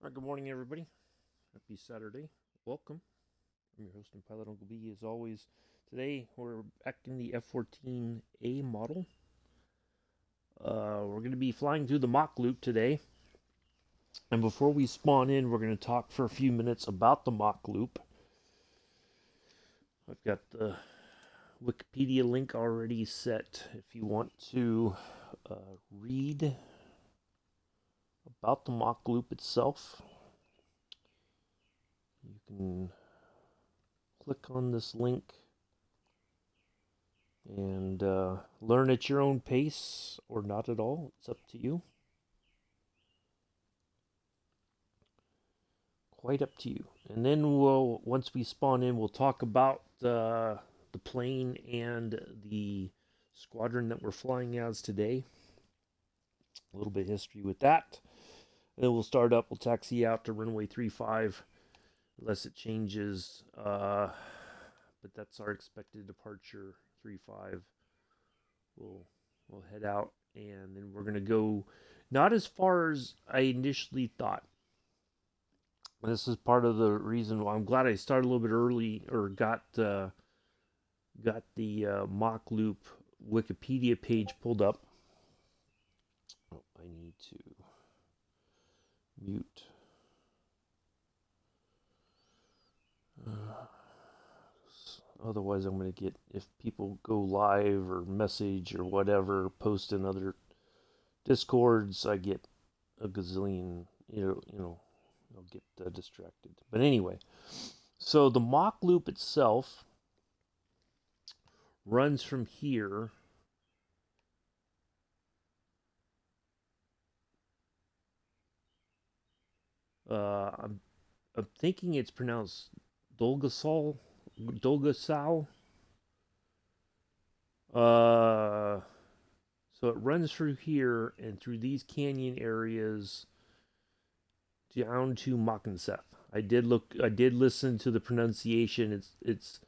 All right, good morning, everybody. Happy Saturday. Welcome. I'm your host and pilot, Uncle B, as always. Today, we're back in the F-14A model. We're going to be flying through the Mach Loop today. And before we spawn in, we're going to talk for a few minutes about the Mach Loop. I've got the Wikipedia link already set if you want to read about the Mach Loop itself. You can click on this link and learn at your own pace or not at all. It's up to you. Quite up to you. And then once we spawn in, we'll talk about the plane and the squadron that we're flying as today. A little bit of history with that. And then we'll start up. We'll taxi out to runway 35, unless it changes. But that's our expected departure. 35. We'll head out, and then we're gonna go not as far as I initially thought. This is part of the reason why I'm glad I started a little bit early, or got the Mach Loop Wikipedia page pulled up. Oh, I need to mute. Otherwise, I'm going to get, if people go live or message or whatever, post in other Discords, I get a gazillion, I'll get distracted. But anyway, so the Mach Loop itself runs from here. I'm thinking it's pronounced Dolgasal. So it runs through here and through these canyon areas down to Machenseth. I did listen to the pronunciation. It's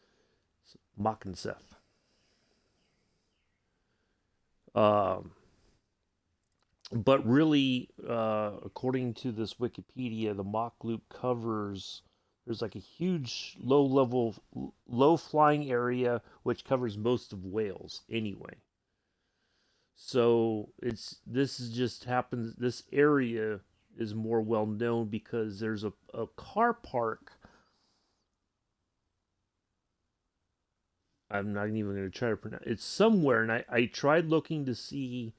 Machenseth. But really, according to this Wikipedia, the Mach Loop covers, there's like a huge low flying area which covers most of Wales anyway. So this area is more well known because there's a car park. I'm not even going to try to pronounce it's somewhere, and I tried looking to see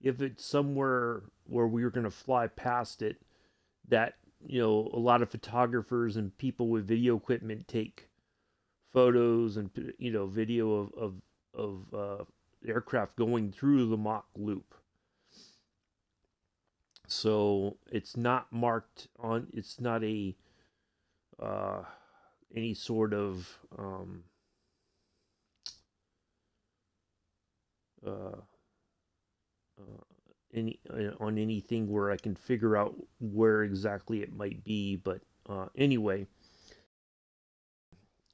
if it's somewhere where we were going to fly past it, that a lot of photographers and people with video equipment take photos and video of aircraft going through the Mach Loop. So it's not marked on. It's not a any sort of uh, any on anything where I can figure out where exactly it might be. But anyway,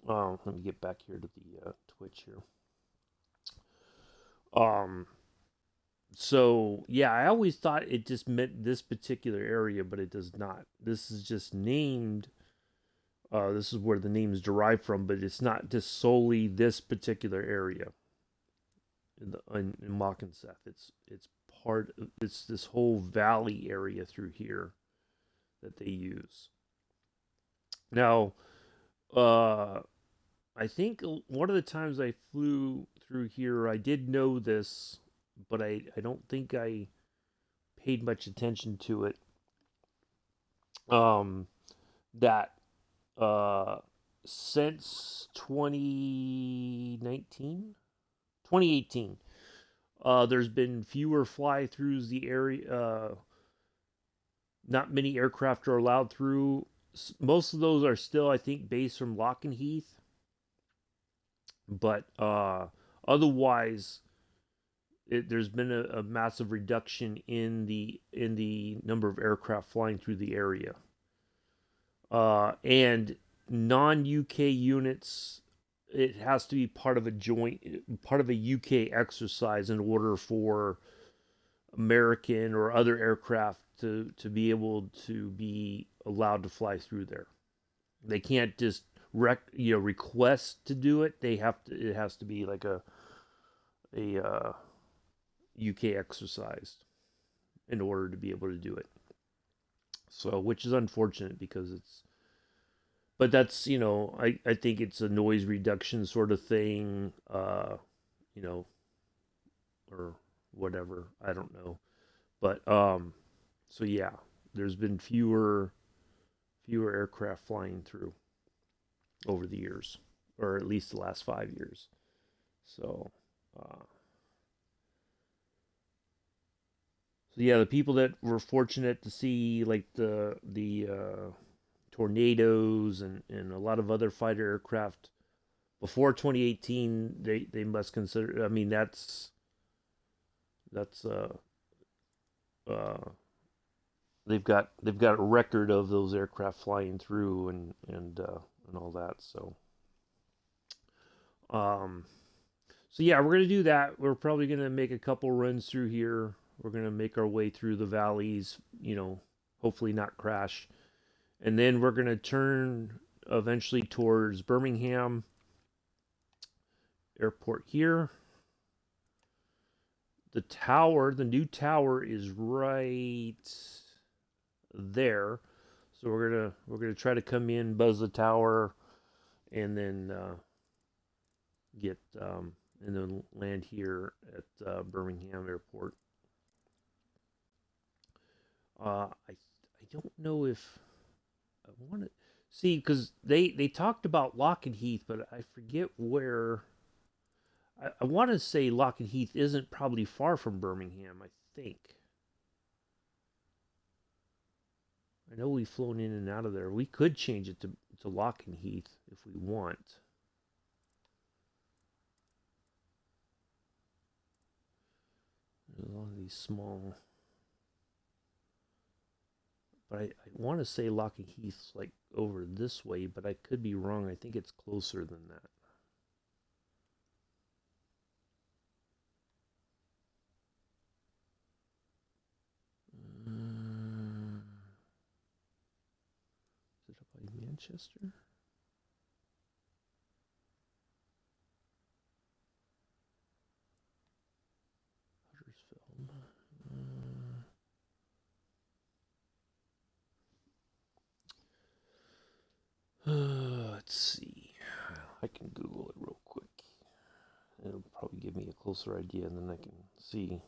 let me get back here to the Twitch here. So yeah, I always thought it just meant this particular area, but it does not. This is just named. This is where the name is derived from, but it's not just solely this particular area in Machenseth. It's this whole valley area through here that they use. Now, I think one of the times I flew through here, I did know this, but I don't think I paid much attention to it. That since 2018, there's been fewer fly-throughs the area. Not many aircraft are allowed through. Most of those are still, I think, based from Lakenheath. But otherwise, there's been a massive reduction in the number of aircraft flying through the area. And non-UK units, it has to be part of a UK exercise in order for American or other aircraft to be able to be allowed to fly through there. They can't just request to do it. They have to. It has to be like a UK exercise in order to be able to do it. So, which is unfortunate because it's. But that's I think it's a noise reduction sort of thing, you know, or whatever. I don't know, but so yeah, there's been fewer aircraft flying through over the years, or at least the last 5 years. So, so yeah, the people that were fortunate to see like the tornadoes and a lot of other fighter aircraft before 2018, they must consider. I mean, that's uh, they've got a record of those aircraft flying through and all that. Um, so yeah, we're gonna do that. We're probably gonna make a couple runs through here. We're gonna make our way through the valleys. Hopefully not crash, and then we're gonna turn eventually towards Birmingham Airport here. The new tower is right there. So we're gonna try to come in, buzz the tower, and then get and then land here at Birmingham Airport. I don't know if I want to see because they talked about Lakenheath, but I forget where. I want to say Lakenheath isn't probably far from Birmingham. I think. I know we've flown in and out of there. We could change it to Lakenheath if we want. There's a lot of these small. But I want to say Lakenheath's like over this way, but I could be wrong. I think it's closer than that. Is it up by Manchester? Huddersfield. Let's see. I can Google it real quick. It'll probably give me a closer idea, and then I can see.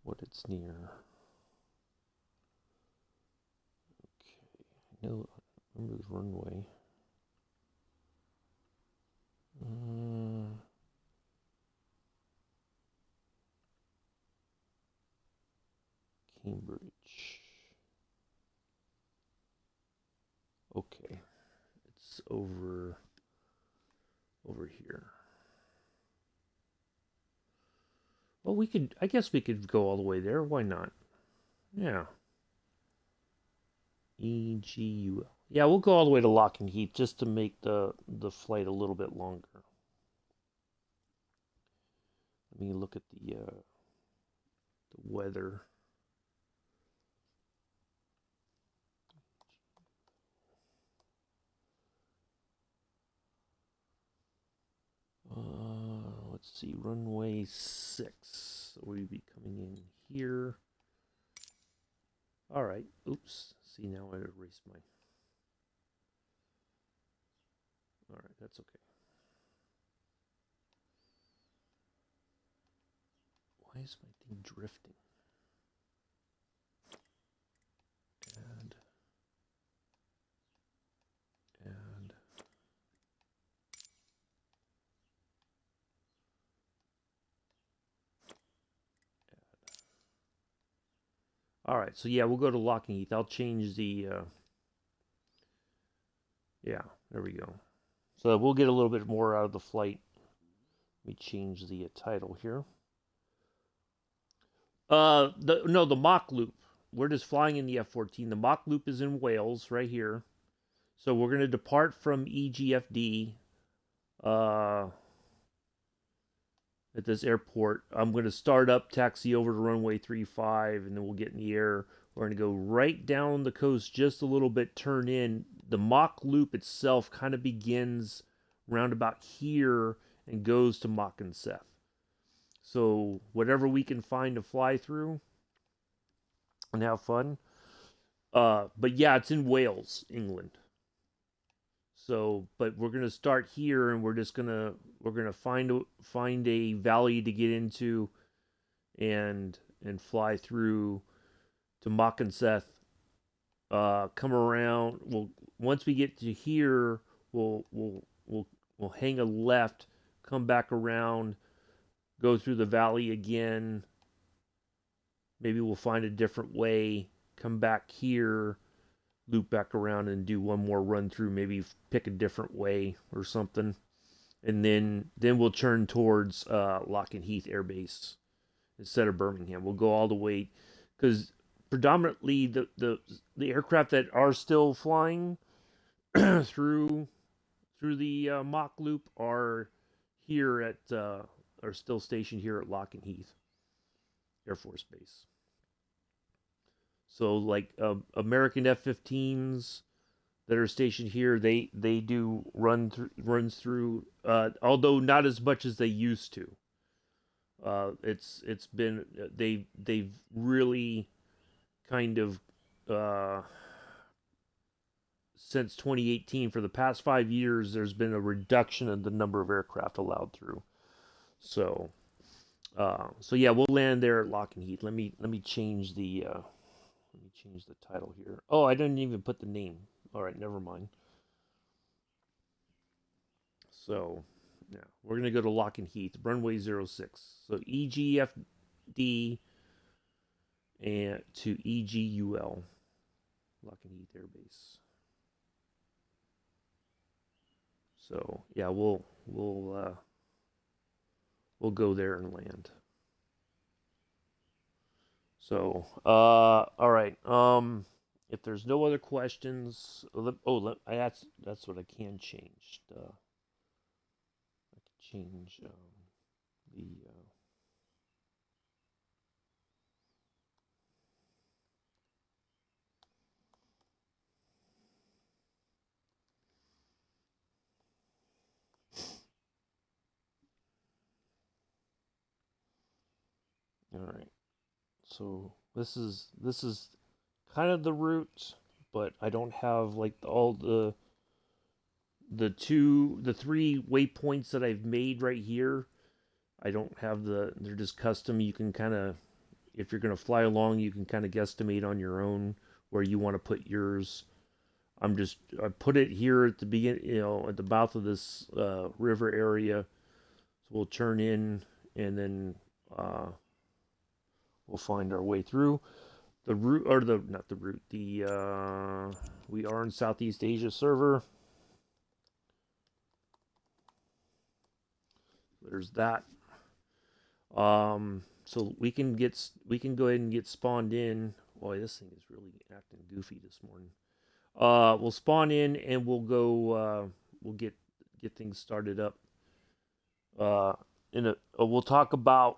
What it's near. Okay, I know. I remember the runway. Cambridge. Okay, it's over here. Well, I guess we could go all the way there. Why not? Yeah. EGUL. Yeah, we'll go all the way to Lakenheath just to make the flight a little bit longer. Let me look at the weather. Let's see, runway 6. So we'll be coming in here. All right. Oops. See, now I erased my. All right, that's okay. Why is my thing drifting? And all right, so yeah, we'll go to Lakenheath. I'll change the. Yeah, there we go. So we'll get a little bit more out of the flight. Let me change the title here. The Mach Loop. We're just flying in the F-14. The Mach Loop is in Wales, right here. So we're going to depart from EGFD at this airport. I'm going to start up, taxi over to runway 35, and then we'll get in the air. We're going to go right down the coast just a little bit, turn in. The Mach Loop itself kind of begins round about here and goes to MSFS. So whatever we can find to fly through and have fun. But yeah, it's in Wales, England. So, but we're gonna start here, and we're gonna find a valley to get into, and fly through to Machenseth. Come around. Once we get to here, we'll hang a left, come back around, go through the valley again. Maybe we'll find a different way, come back here, loop back around and do one more run through, maybe pick a different way or something. And then we'll turn towards Lakenheath Air Base instead of Birmingham. We'll go all the way, because predominantly the aircraft that are still flying through the Mach Loop are here at are still stationed here at Lakenheath Air Force Base. So like American F-15s that are stationed here, they do runs through, although not as much as they used to. It's been they've really kind of since 2018, for the past 5 years, there's been a reduction in the number of aircraft allowed through. So yeah, we'll land there at Lakenheath. Let me change the title here. Oh, I didn't even put the name. All right, never mind. So, yeah, we're going to go to Lakenheath, runway 06. So EGFD and to EGUL, Lakenheath Air Base. So, yeah, we'll go there and land. So, all right. If there's no other questions, that's what I can change. I can change the. All right. So this is kind of the route, but I don't have like all the three waypoints that I've made right here. I don't have they're just custom. You can kind of, if you're going to fly along, you can kind of guesstimate on your own where you want to put yours. I put it here at the beginning, at the mouth of this river area. So we'll turn in, and then we'll find our way through the route, or not the route. We are in Southeast Asia server. There's that. So we can go ahead and get spawned in. Boy, this thing is really acting goofy this morning. We'll spawn in, and we'll go. We'll get things started up. We'll talk about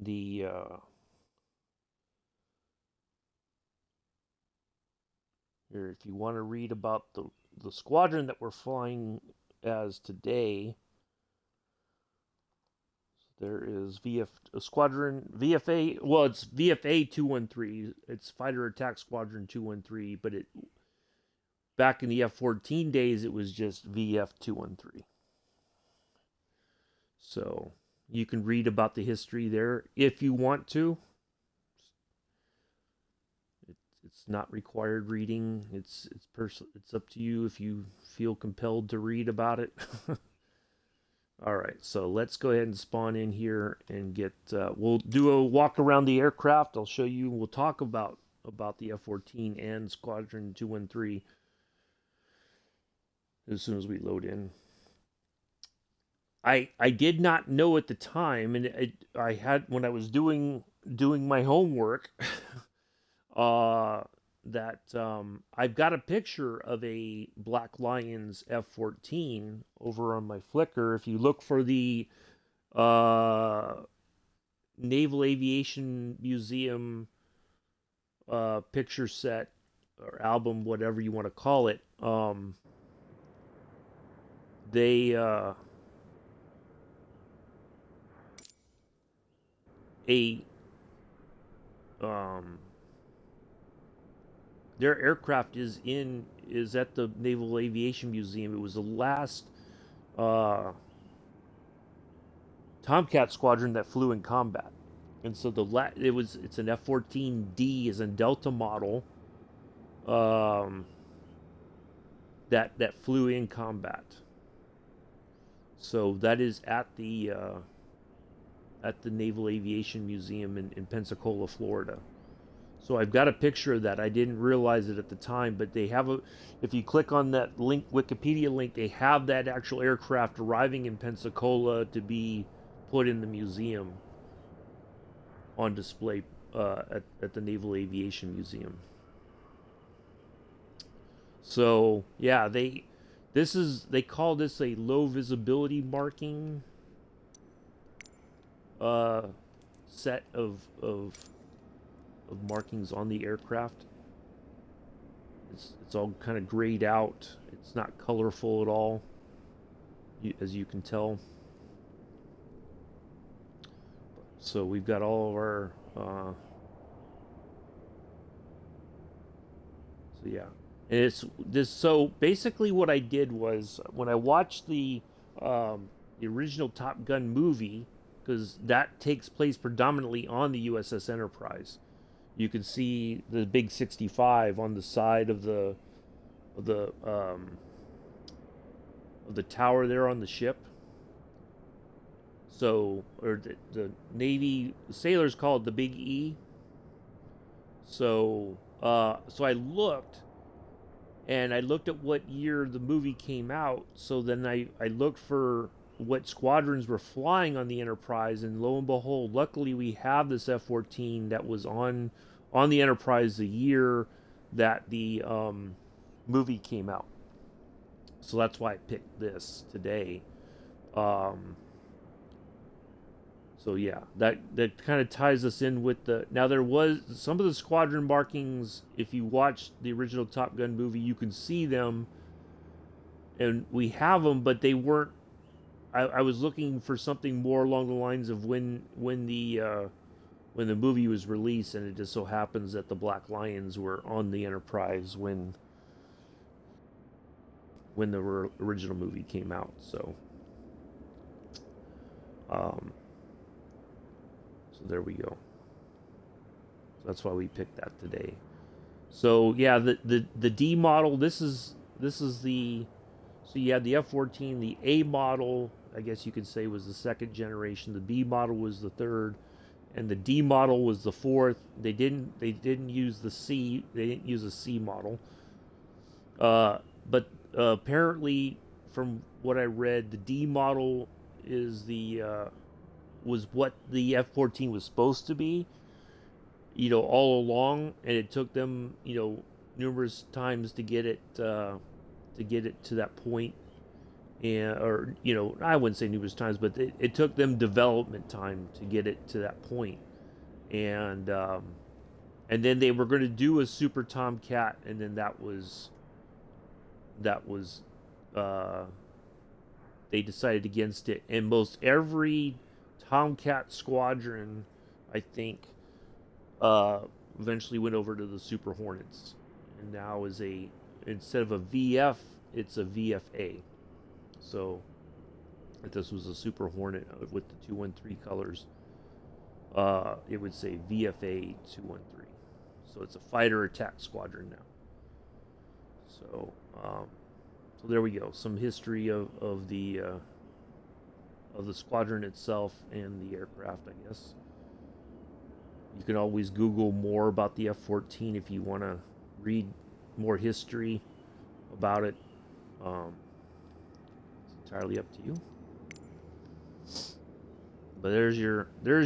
the here, if you want to read about the squadron that we're flying as today. There is Squadron VFA. Well, it's VFA 213. It's Fighter Attack Squadron 213, but back in the F-14 days, it was just VF 213. So you can read about the history there if you want to. It's not required reading. It's up to you if you feel compelled to read about it. All right, so let's go ahead and spawn in here and get. We'll do a walk around the aircraft. I'll show you. We'll talk about the F-14 and Squadron 213 as soon as we load in. I did not know at the time, and I had when I was doing my homework, uh, that I've got a picture of a Black Lions F-14 over on my Flickr. If you look for the uh, Naval Aviation Museum picture set or album, whatever you want to call it, they a um, their aircraft is at the Naval Aviation Museum. It was the last uh, Tomcat squadron that flew in combat, and so it's an F-14D, is a Delta model um, that flew in combat. So that is at the Naval Aviation Museum in Pensacola, Florida. So I've got a picture of that. I didn't realize it at the time, but they have a. If you click on that link, Wikipedia link, they have that actual aircraft arriving in Pensacola to be put in the museum on display at the Naval Aviation Museum. So yeah, they call this a low visibility marking uh, set of markings on the aircraft. It's all kind of grayed out. It's not colorful at all, as you can tell. So we've got all of our. So yeah, and it's this. So basically, what I did was when I watched the original Top Gun movie, because that takes place predominantly on the USS Enterprise. You can see the big 65 on the side of the um, of the tower there on the ship. So, or the Navy sailors call it the Big E. So, so I looked at what year the movie came out. So then I looked for what squadrons were flying on the Enterprise, and lo and behold, luckily we have this F-14 that was on the Enterprise the year that the movie came out. So that's why I picked this today. Um, so yeah, that kind of ties us in with the. Now there was some of the squadron markings. If you watch the original Top Gun movie, you can see them, and we have them, but they weren't. I was looking for something more along the lines of when the movie was released, and it just so happens that the Black Lions were on the Enterprise when the original movie came out. So, um, so there we go. So that's why we picked that today. So yeah, the D model. This is the. So you had the F-14, the A model. I guess you could say was the second generation. The B model was the third, and the D model was the fourth. They didn't use the C. They didn't use a C model. But apparently, from what I read, the D model is the was what the F-14 was supposed to be. All along, and it took them numerous times to get it to that point, and or I wouldn't say numerous times, but it took them development time to get it to that point, and then they were going to do a Super Tomcat, and then that was uh, they decided against it, and most every Tomcat squadron, I think, uh, eventually went over to the Super Hornets, and now is a instead of a VF, it's a VFA. So if this was a Super Hornet with the 213 colors, it would say VFA 213. So it's a fighter attack squadron now. So so there we go. Some history of the squadron itself and the aircraft, I guess. You can always Google more about the F-14 if you want to read more history about it. It's entirely up to you. But there's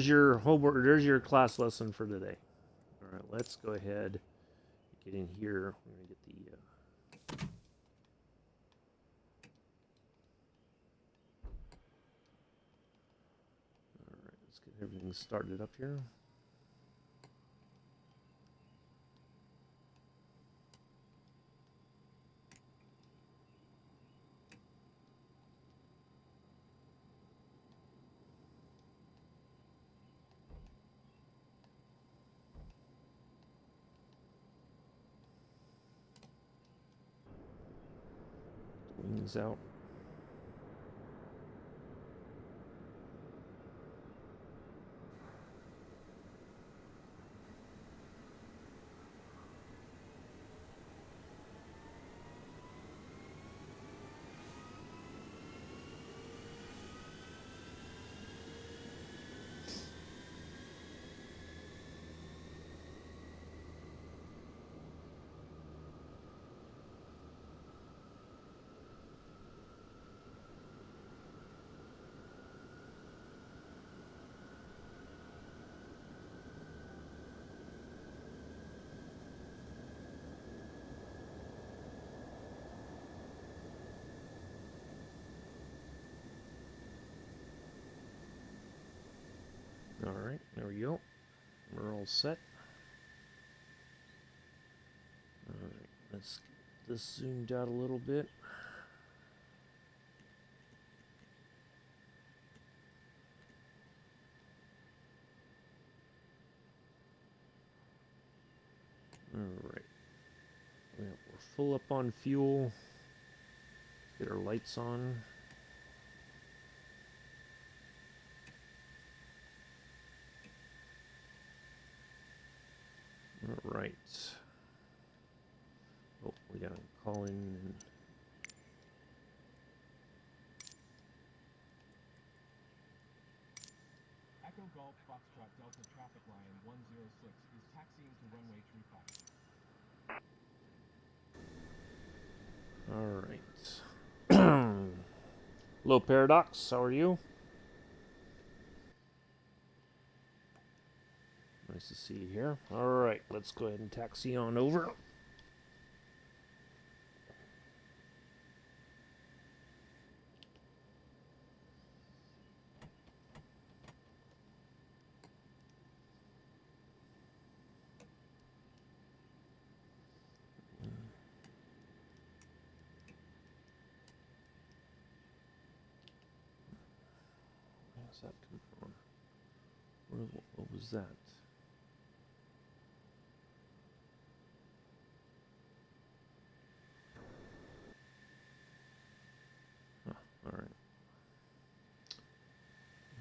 your homework. There's your class lesson for today. All right, let's go ahead, get in here. We're gonna get the. All right, let's get everything started up here. Wings out. All right, there we go. We're all set. All right, let's get this zoomed out a little bit. All right, we're full up on fuel. Get our lights on. All right. Oh, we gotta call in. Echo Golf Foxtrot Delta Traffic Lion 106 is taxiing to runway 35. All right. Hello, Paradox. How are you? Nice to see you here. All right, let's go ahead and taxi on over. Where's that come from? What was that? Oh, all right.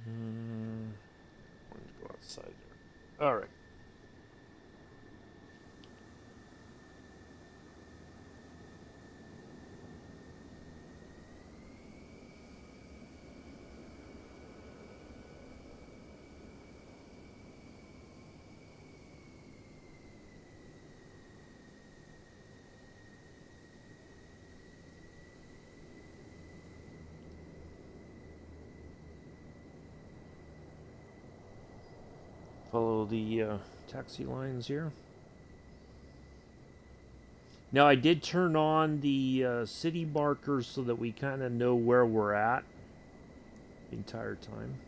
I'm going to go outside there. All right. Follow the taxi lines here. Now I did turn on the city markers so that we kind of know where we're at the entire time.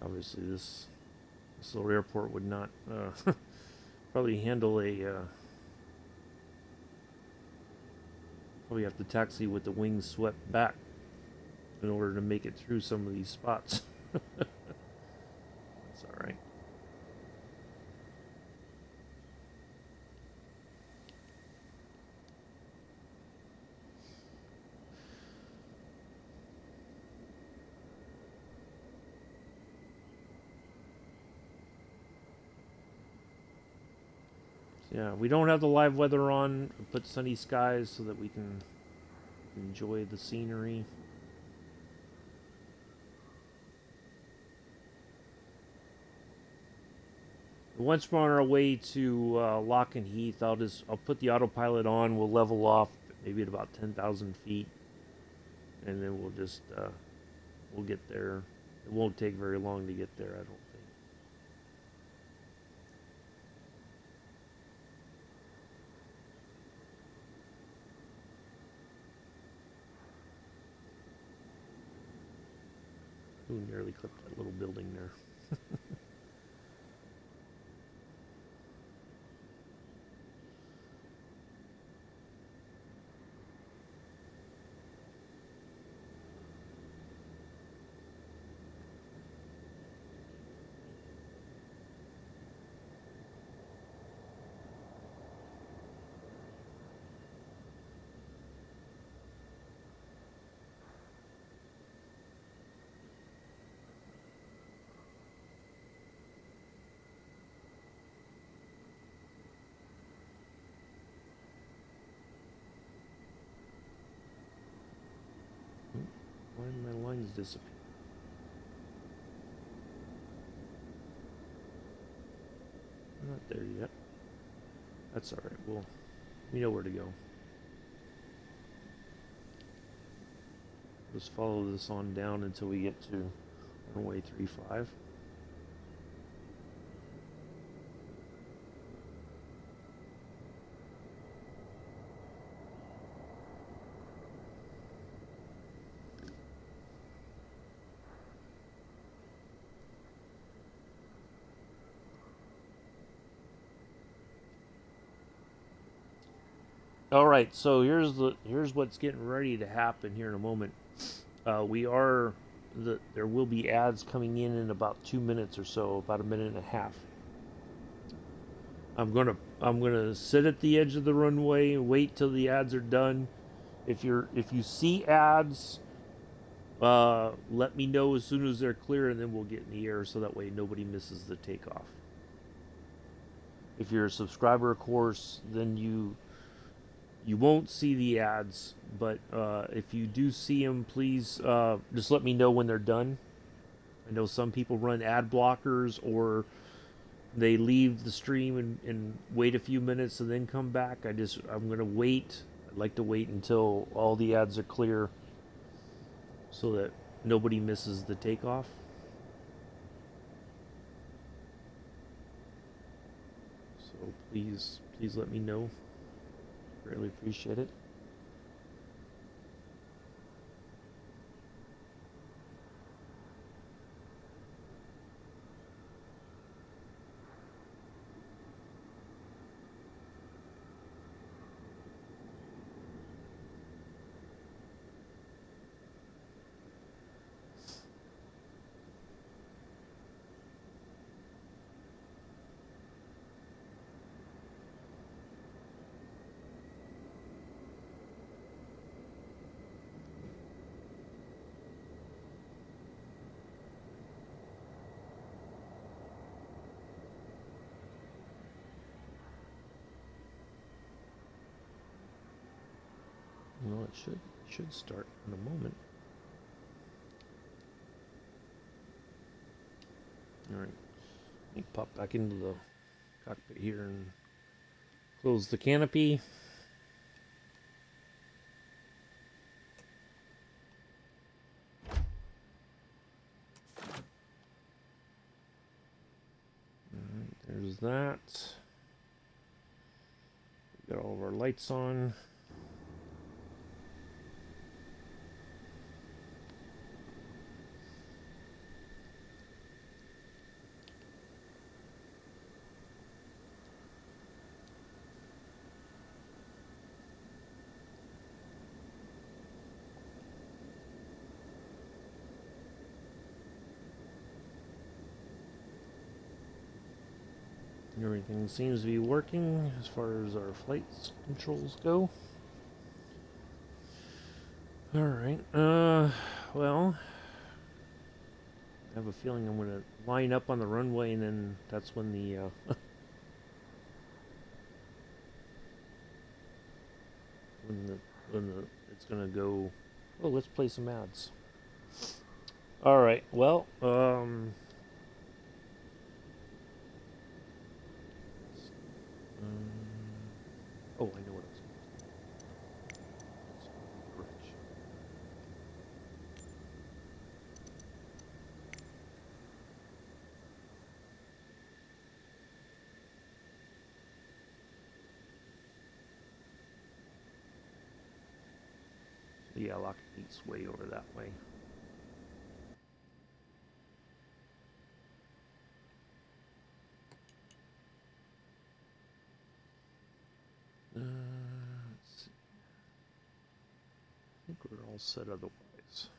Obviously, this little airport would not probably handle a. Probably have to taxi with the wings swept back in order to make it through some of these spots. That's all right. Yeah, we don't have the live weather on. We put sunny skies so that we can enjoy the scenery. Once we're on our way to Lakenheath, I'll put the autopilot on. We'll level off maybe at about 10,000 feet, and then we'll get there. It won't take very long to get there, I don't think. Ooh, nearly clipped that little building there. Why did my lines disappear? Not there yet. That's all right. We know where to go. Just follow this on down until we get to runway 35. All right, so here's what's getting ready to happen here in a moment. There will be ads coming in about 2 minutes or so, about a minute and a half. I'm gonna sit at the edge of the runway and wait till the ads are done. If you see ads, let me know as soon as they're clear, and then we'll get in the air so that way nobody misses the takeoff. If you're a subscriber, of course, then you won't see the ads, but if you do see them, please just let me know when they're done. I know some people run ad blockers, or they leave the stream and wait a few minutes and then come back. I'm gonna wait. I'd like to wait until all the ads are clear so that nobody misses the takeoff. So please let me know. Really appreciate it. Well, it should start in a moment. All right, let me pop back into the cockpit here and close the canopy. All right, there's that. We got all of our lights on. Everything seems to be working as far as our flight controls go. Alright, well, I have a feeling I'm gonna line up on the runway and then that's when the, when the, it's gonna go, oh, let's play some ads. Alright, well, oh, I know what I was going to do. Yeah, Lakenheath's way over that way. Let's see. I think we're all set otherwise.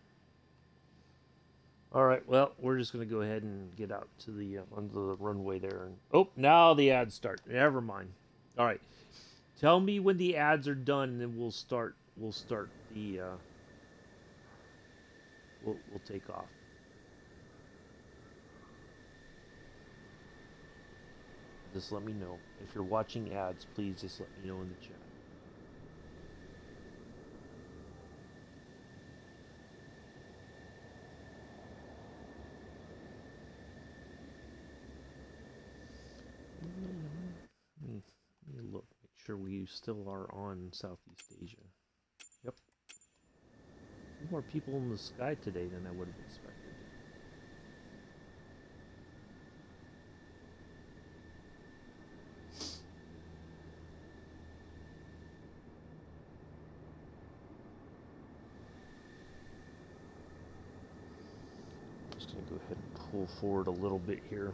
Alright, well, we're just going to go ahead and get out to the onto the runway there. And oh, now the ads start. Never mind. Alright. Tell me when the ads are done and then we'll start the we'll take off. Just let me know. If you're watching ads, please just let me know in the chat. Let me look, make sure we still are on Southeast Asia. Yep. More people in the sky today than I would have expected. I'm just going to go ahead and pull forward a little bit here.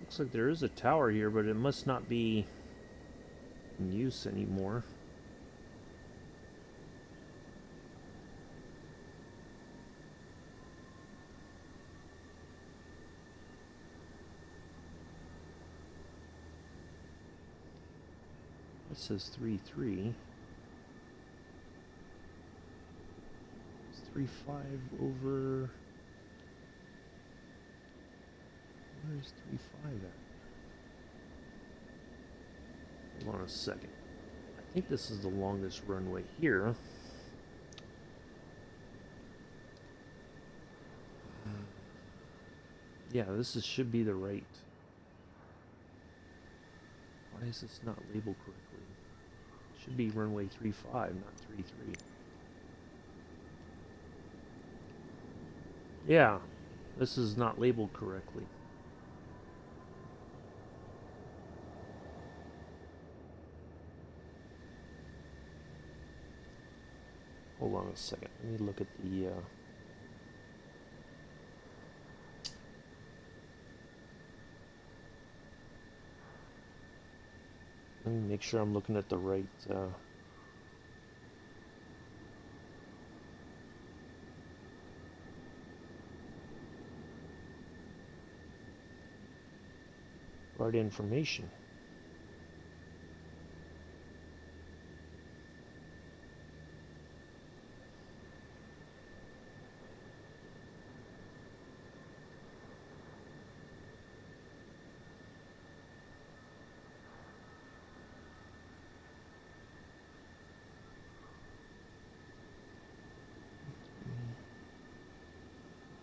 Looks like there is a tower here, but it must not be in use anymore. It says 3-3. It's 3-5 over. Where's 3-5 at? Hold on a second. I think this is the longest runway here. Yeah, should be the right. Why is this not labeled correctly? It should be runway 3-5, not 3-3. Yeah, this is not labeled correctly. Hold on a second. Let me look at the. Let me make sure I'm looking at the right. Right information.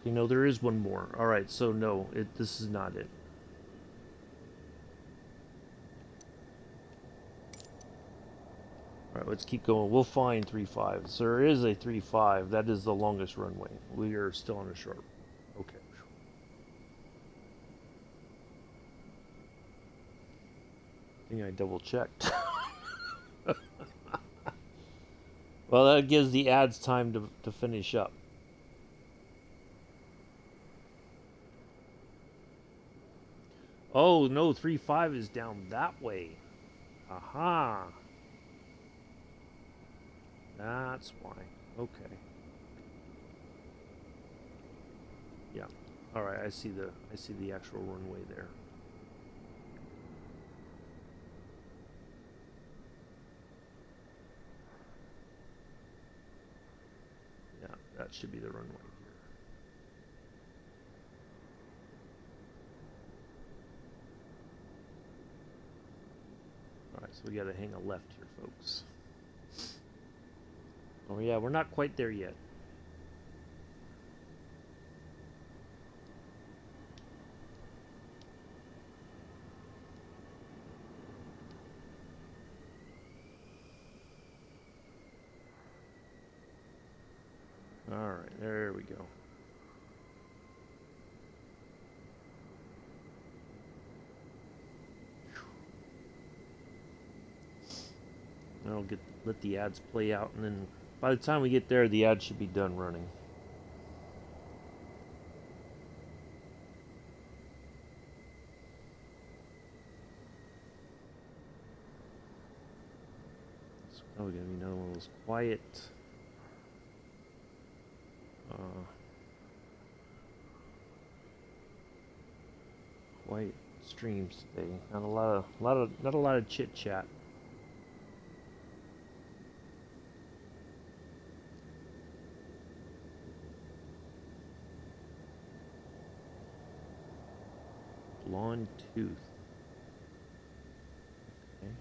You know, there is one more. All right, so no, this is not it. Alright, let's keep going. We'll find 3.5. So there is a 3.5. That is the longest runway. We are still on a short. Okay. I think I double checked. Well, that gives the ads time to finish up. Oh, no, 3.5 is down that way. Aha. That's why. Okay. Yeah. All right, I see the actual runway there. Yeah, that should be the runway here. All right, so we got to hang a left here, folks. Oh yeah, we're not quite there yet. All right, there we go. I'll let the ads play out, and then by the time we get there, the ads should be done running. It's probably gonna be another one of those quiet streams today. Not a lot of chit chat. Blonde tooth. Okay.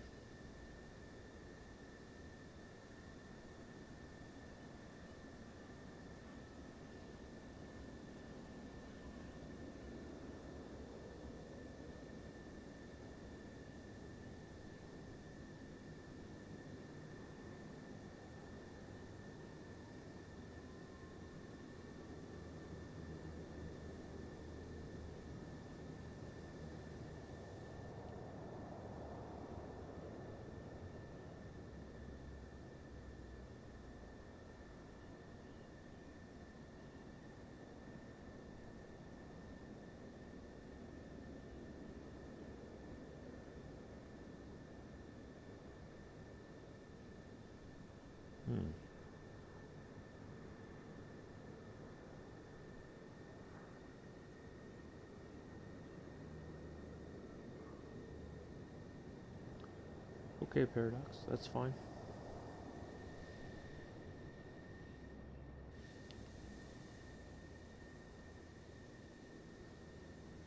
Okay, Paradox, that's fine.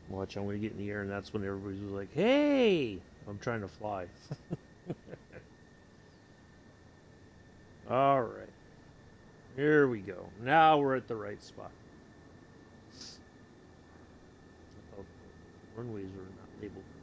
Watch, I'm gonna get in the air, and that's when everybody's like, "Hey, I'm trying to fly." All right, here we go. Now we're at the right spot. Oh, runways are not labeled correctly.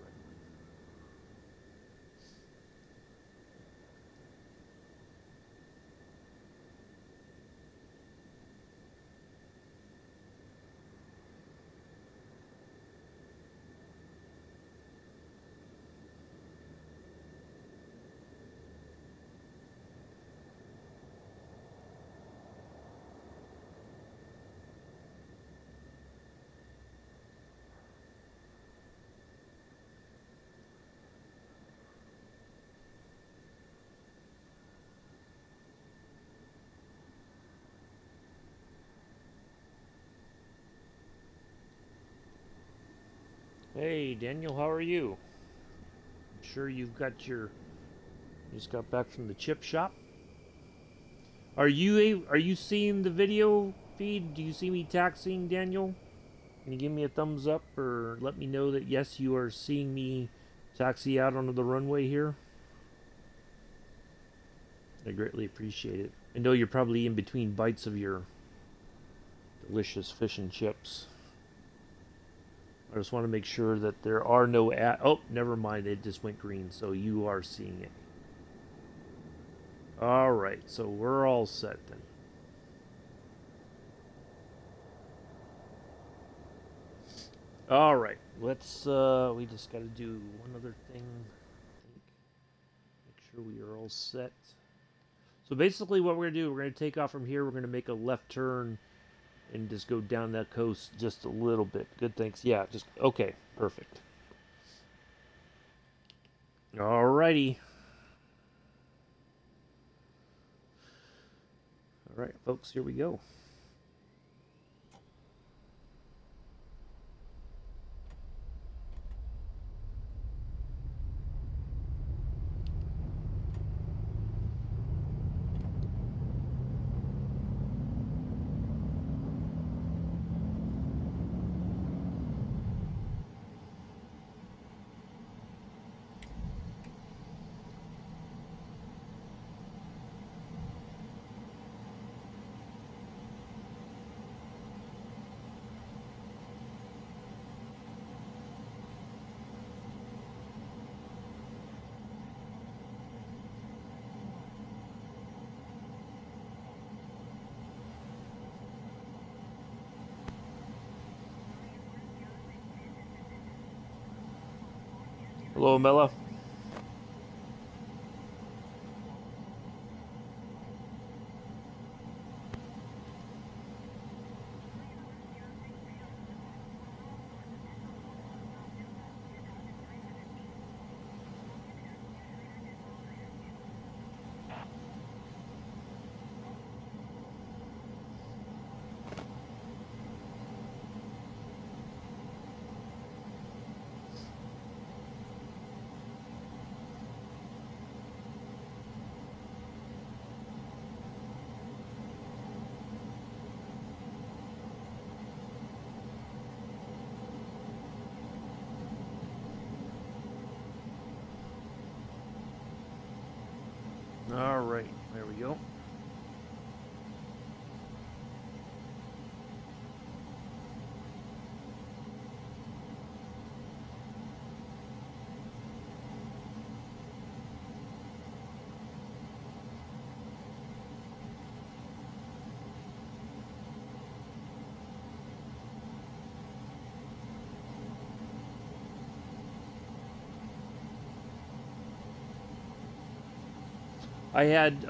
Hey, Daniel, how are you? I'm sure you've got you just got back from the chip shop. Are you seeing the video feed? Do you see me taxiing, Daniel? Can you give me a thumbs up or let me know that yes, you are seeing me taxi out onto the runway here? I greatly appreciate it. I know you're probably in between bites of your delicious fish and chips. I just want to make sure that there are no oh, never mind, it just went green, so you are seeing it. All right, so we're all set then. All right, let's. We just got to do one other thing. I think. Make sure we are all set. So basically, what we're gonna do, we're gonna take off from here. We're gonna make a left turn and just go down that coast just a little bit. Good, thanks. Yeah, just okay. Perfect. All righty. All right, folks. Here we go. Hello, Mela. All right, there we go. I had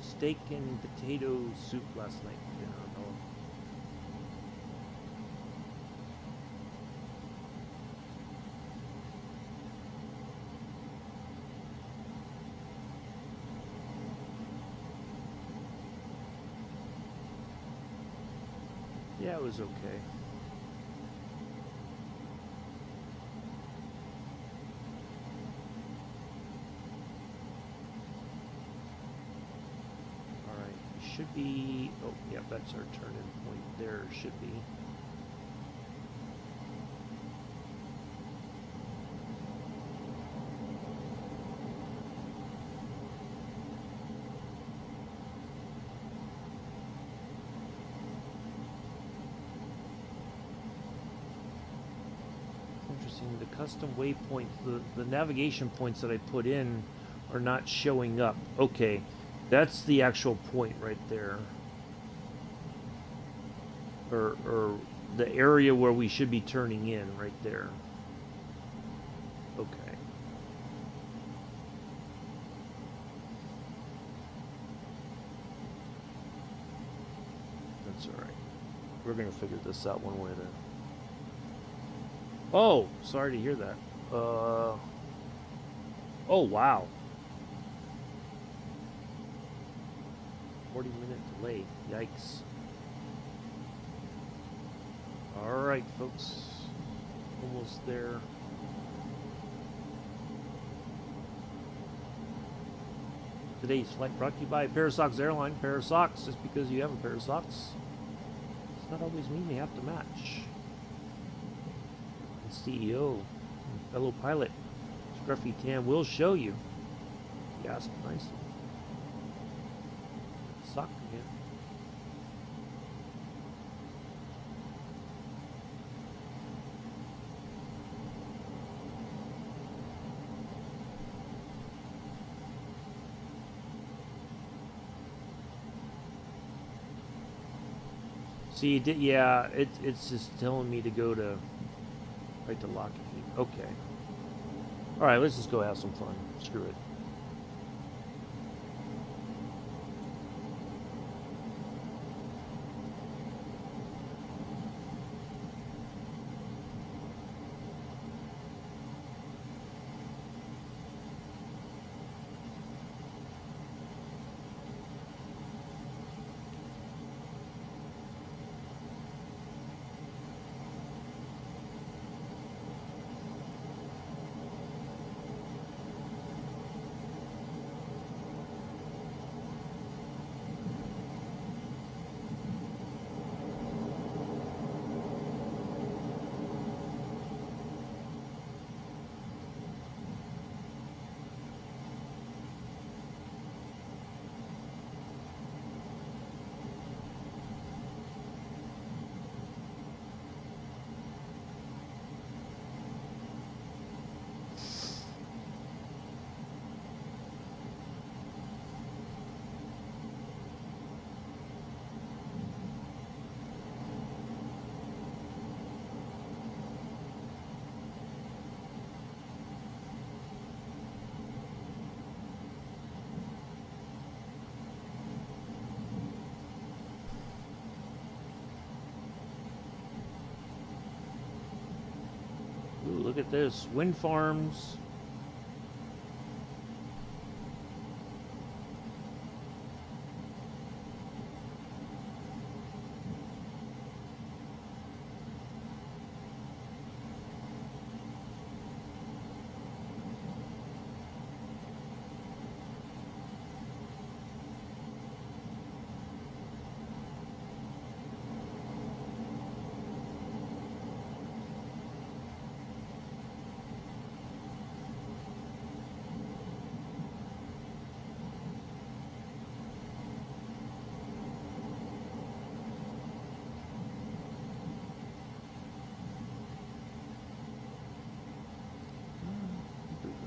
steak and potato soup last night for dinner. Oh, yeah, it was okay. All right, should be. Oh, yeah, that's our turn-in point. There should be. Interesting. The custom waypoints, the navigation points that I put in, are not showing up. Okay, that's the actual point right there. Or the area where we should be turning in right there. Okay. That's all right. We're gonna figure this out one way or the other. Oh, sorry to hear that. Oh wow. 40-minute delay. Yikes. All right, folks. Almost there. Today's flight brought to you by Parasox Airline. Parasox, just because you have a pair of socks, does not always mean they have to match. And CEO and fellow pilot, Scruffy Tam, will show you. You ask nicely. Sock again. See, yeah, it's just telling me to go to right to Lakenheath. Okay. All right, let's just go have some fun. Screw it. Ooh, look at this. Wind farms.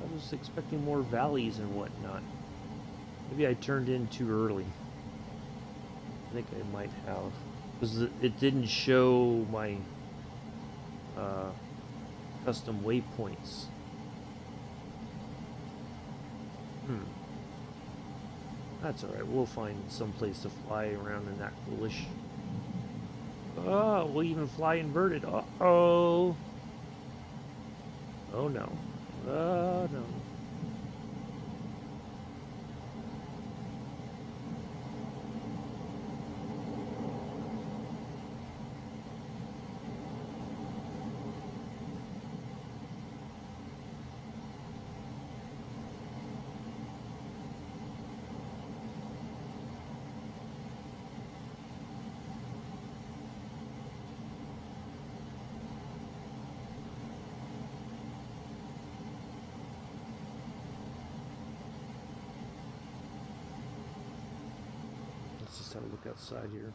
I was expecting more valleys and whatnot. Maybe I turned in too early. I think I might have. Because it didn't show my custom waypoints. That's alright. We'll find some place to fly around in that foolish. Oh, we'll even fly inverted. Uh-oh. Oh no. Oh no. Let's just have a look outside here.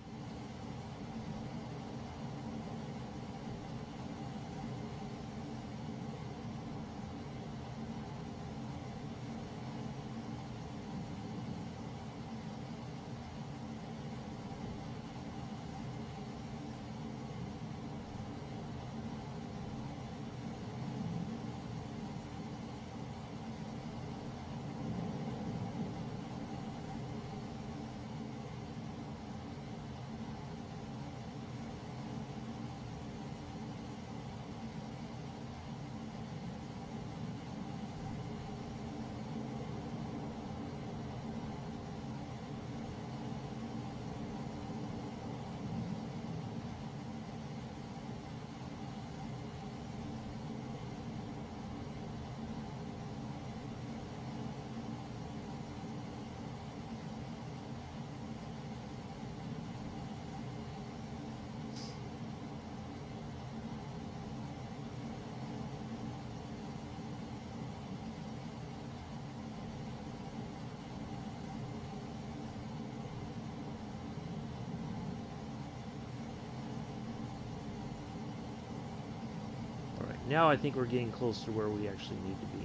Now I think we're getting close to where we actually need to be,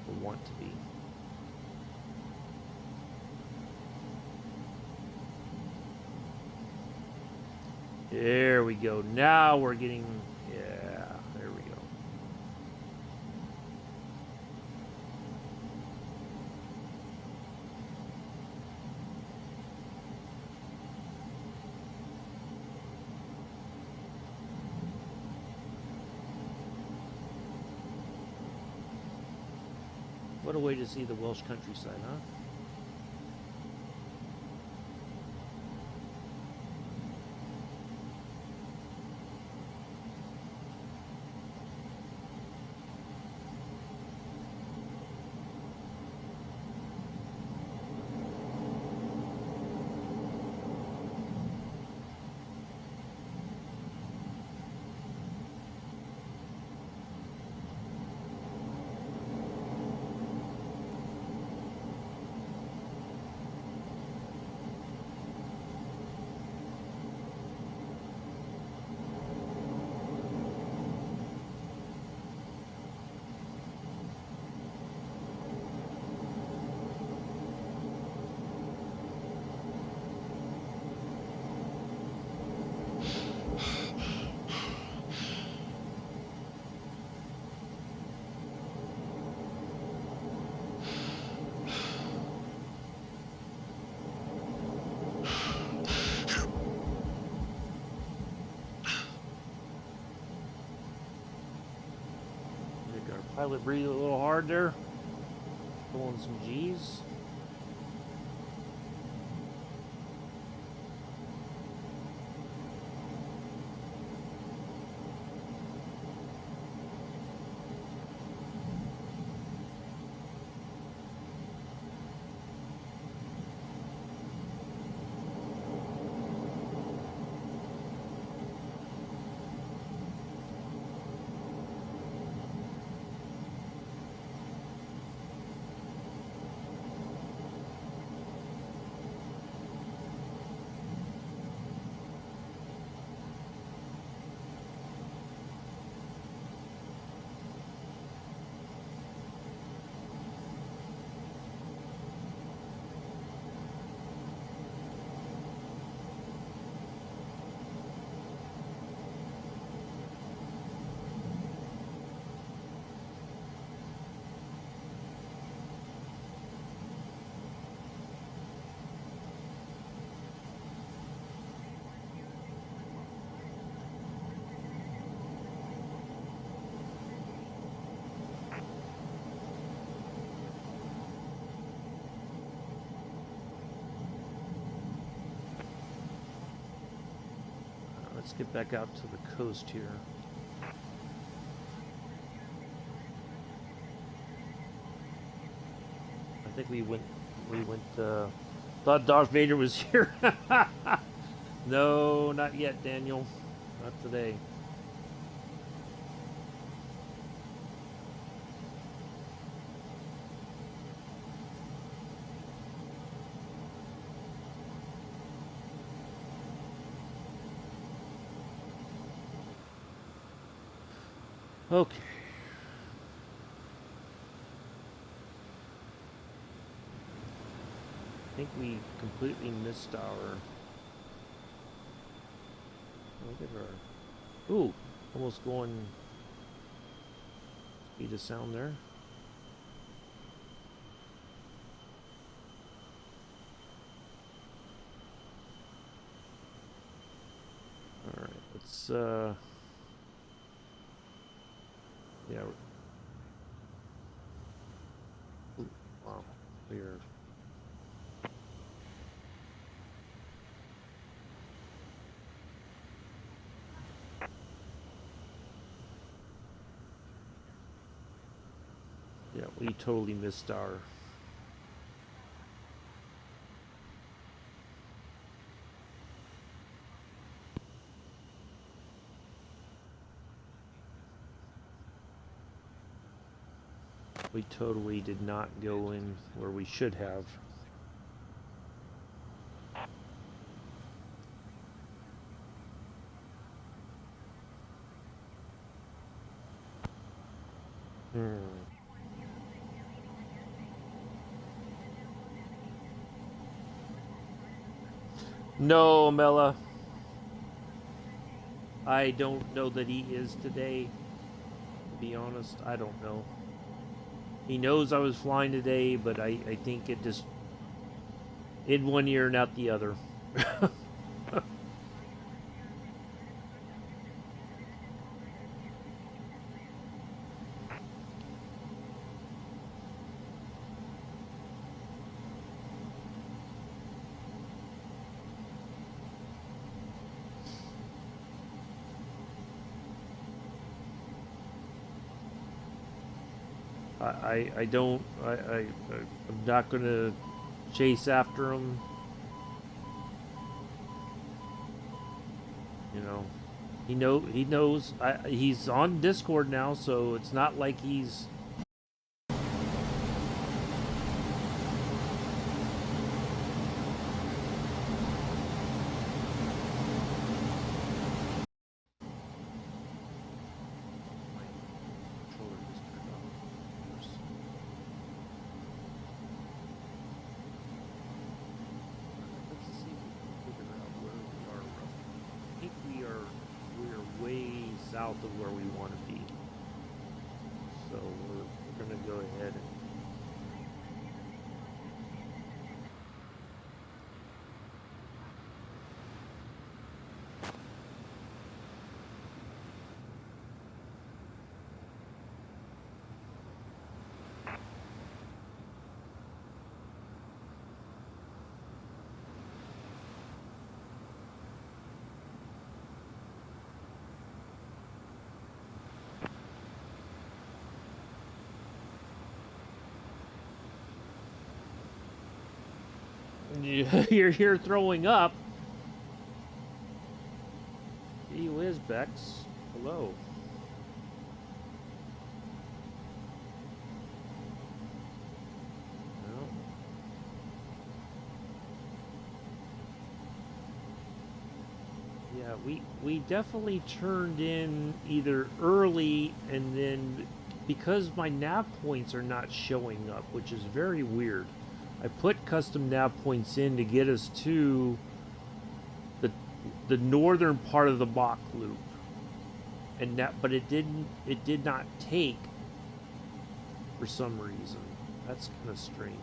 or want to be. There we go. Now we're getting, yeah, there we go. What a way to see the Welsh countryside, huh? Make our pilot breathe a little hard there. Pulling some G's. Let's get back out to the coast here. I think we went, thought Darth Vader was here. No, not yet, Daniel. Not today. Okay. I think we completely missed our... Look at our... Ooh, almost going... Speed of sound there. Alright, let's... Yeah. Ooh, wow. We're... Yeah, we totally missed our... We totally did not go in where we should have. No, Mela. I don't know that he is today. To be honest, I don't know. He knows I was flying today, but I think it just in one ear and out the other. I don't I'm not gonna chase after him. You know, he knows. He's on Discord now, so it's not like he's. My controller just turned off. Of course. Let's see if we can figure out where we are roughly. I think we're way south of where we want to be. So we're gonna go ahead and you're here throwing up. Gee whiz, Bex. Hello. Well, yeah, we definitely turned in either early and then because my nav points are not showing up, which is very weird. I put custom nav points in to get us to the northern part of the Mach Loop, and but it did not take for some reason. That's kind of strange.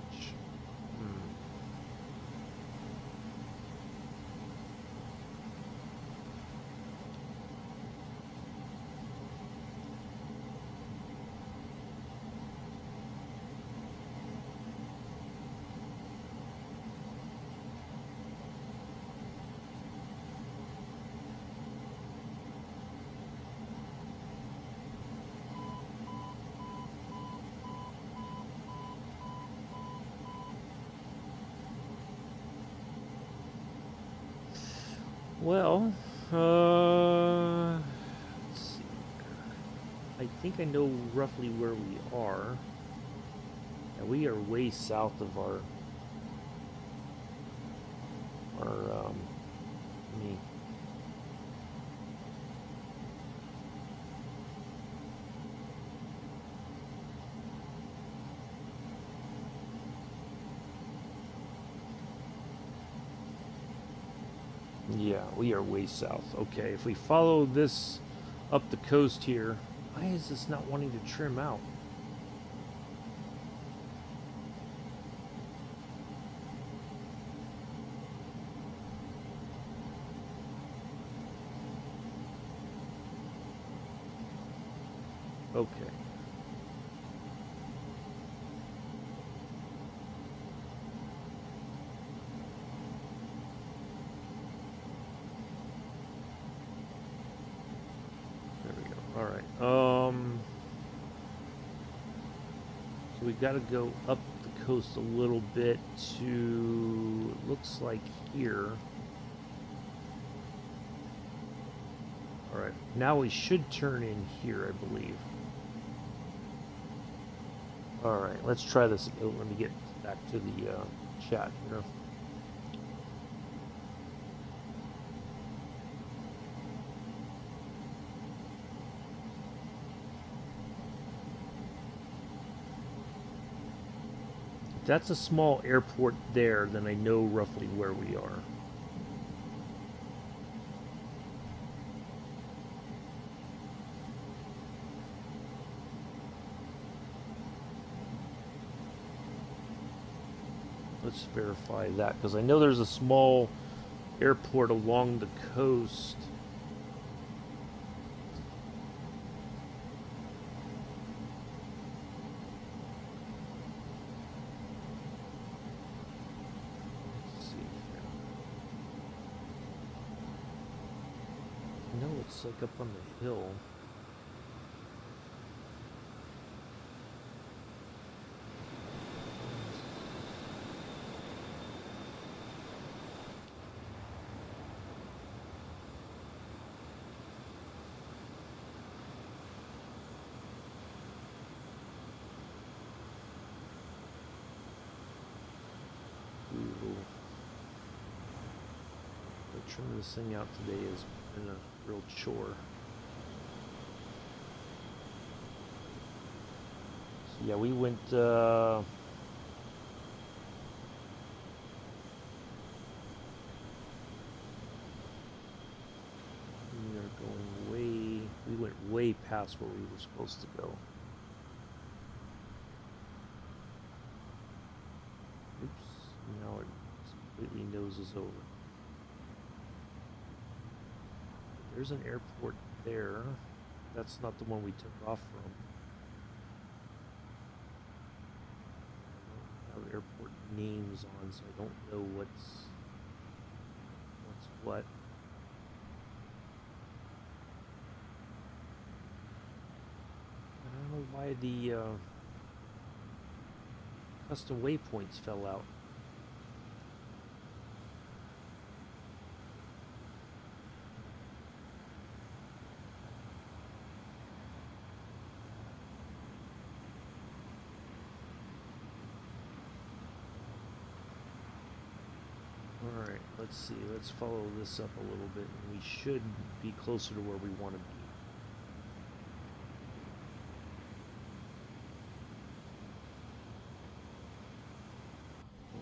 Well, let's see. I think I know roughly where we are. Yeah, we are way south of our me. Yeah, we are way south. Okay, if we follow this up the coast here, why is this not wanting to trim out? Okay. There we go. All right. So we got to go up the coast a little bit to, it looks like here. All right. Now we should turn in here, I believe. All right, let's try this. Oh, let me get back to the chat here. If that's a small airport there, then I know roughly where we are. Let's verify that, because I know there's a small airport along the coast. Let's see here. I know it's like up on the hill. Trimming this thing out today has been a real chore. So yeah, we went we are going we went way past where we were supposed to go. Oops, now it completely noses over. There's an airport there. That's not the one we took off from. I don't have airport names on, so I don't know what's what. I don't know why the custom waypoints fell out. Alright, let's see. Let's follow this up a little bit, and we should be closer to where we want to be.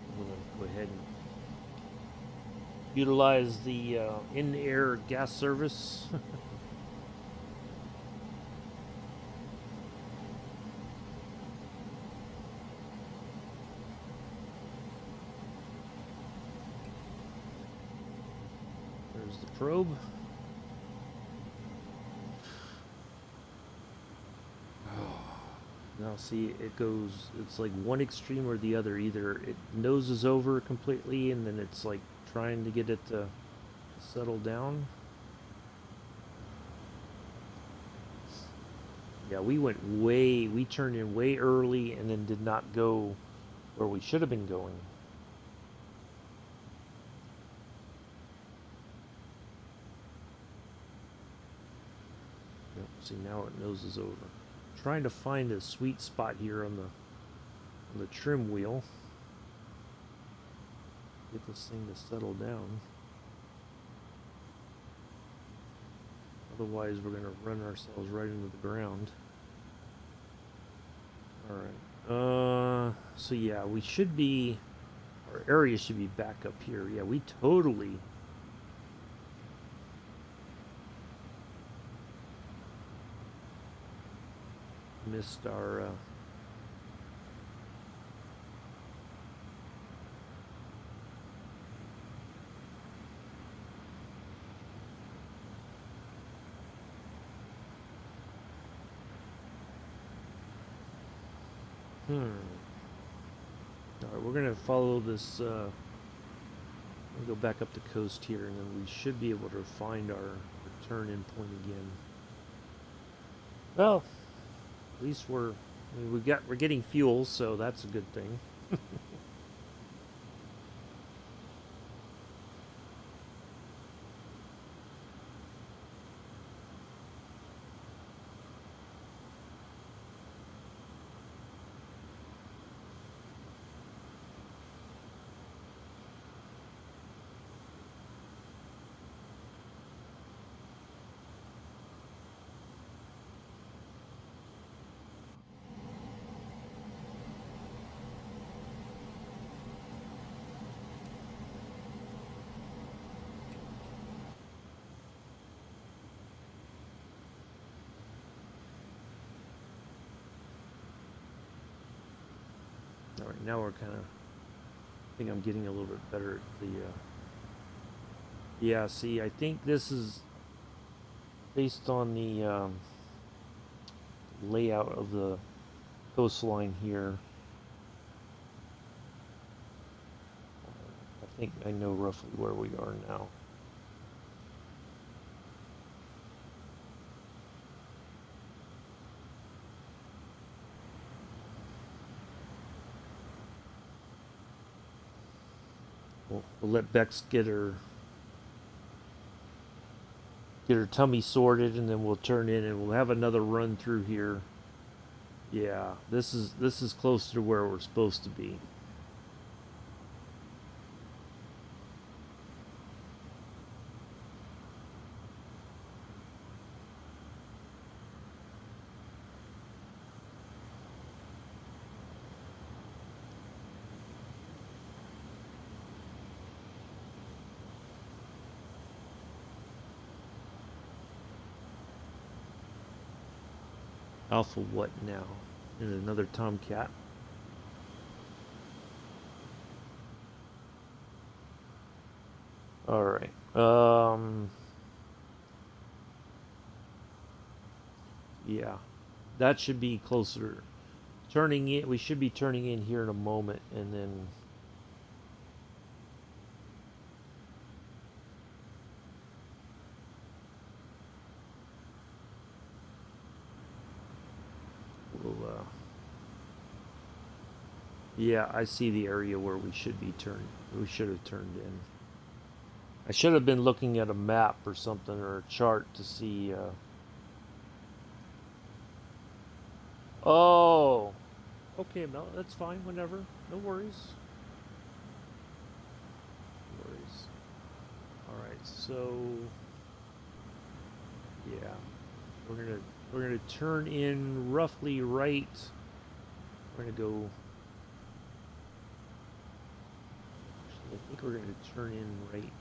I'm going to go ahead and utilize the in-air gas service. There's the probe. Now see, it goes, it's like one extreme or the other. Either it noses over completely and then it's like trying to get it to settle down. Yeah, we turned in way early and then did not go where we should have been going. Yep, see, now it noses over. Trying to find a sweet spot here on the trim wheel. Get this thing to settle down. Otherwise, we're going to run ourselves right into the ground. Alright. So yeah, we should be... Our area should be back up here. Yeah, we totally... missed our... Alright, we're going to follow this, we'll go back up the coast here, and then we should be able to find our turn-in point again. Well, at least we're getting fuel, so that's a good thing. Alright, now we're kind of think I'm getting a little bit better at the. Yeah, see, I think this is based on the layout of the coastline here. I think I know roughly where we are now. We'll let Bex get her tummy sorted, and then we'll turn in and we'll have another run through here. Yeah, this is closer to where we're supposed to be. Alpha what now? And another Tomcat. All right. Yeah, that should be closer. Turning in, we should be turning in here in a moment, and then we'll. Yeah, I see the area where we should be turned. We should have turned in. I should have been looking at a map or something or a chart to see. Oh, okay, Mel. That's fine. Whenever, no worries. No worries. All right. So, yeah, we're gonna turn in roughly right. We're gonna go. Actually, I think we're gonna turn in right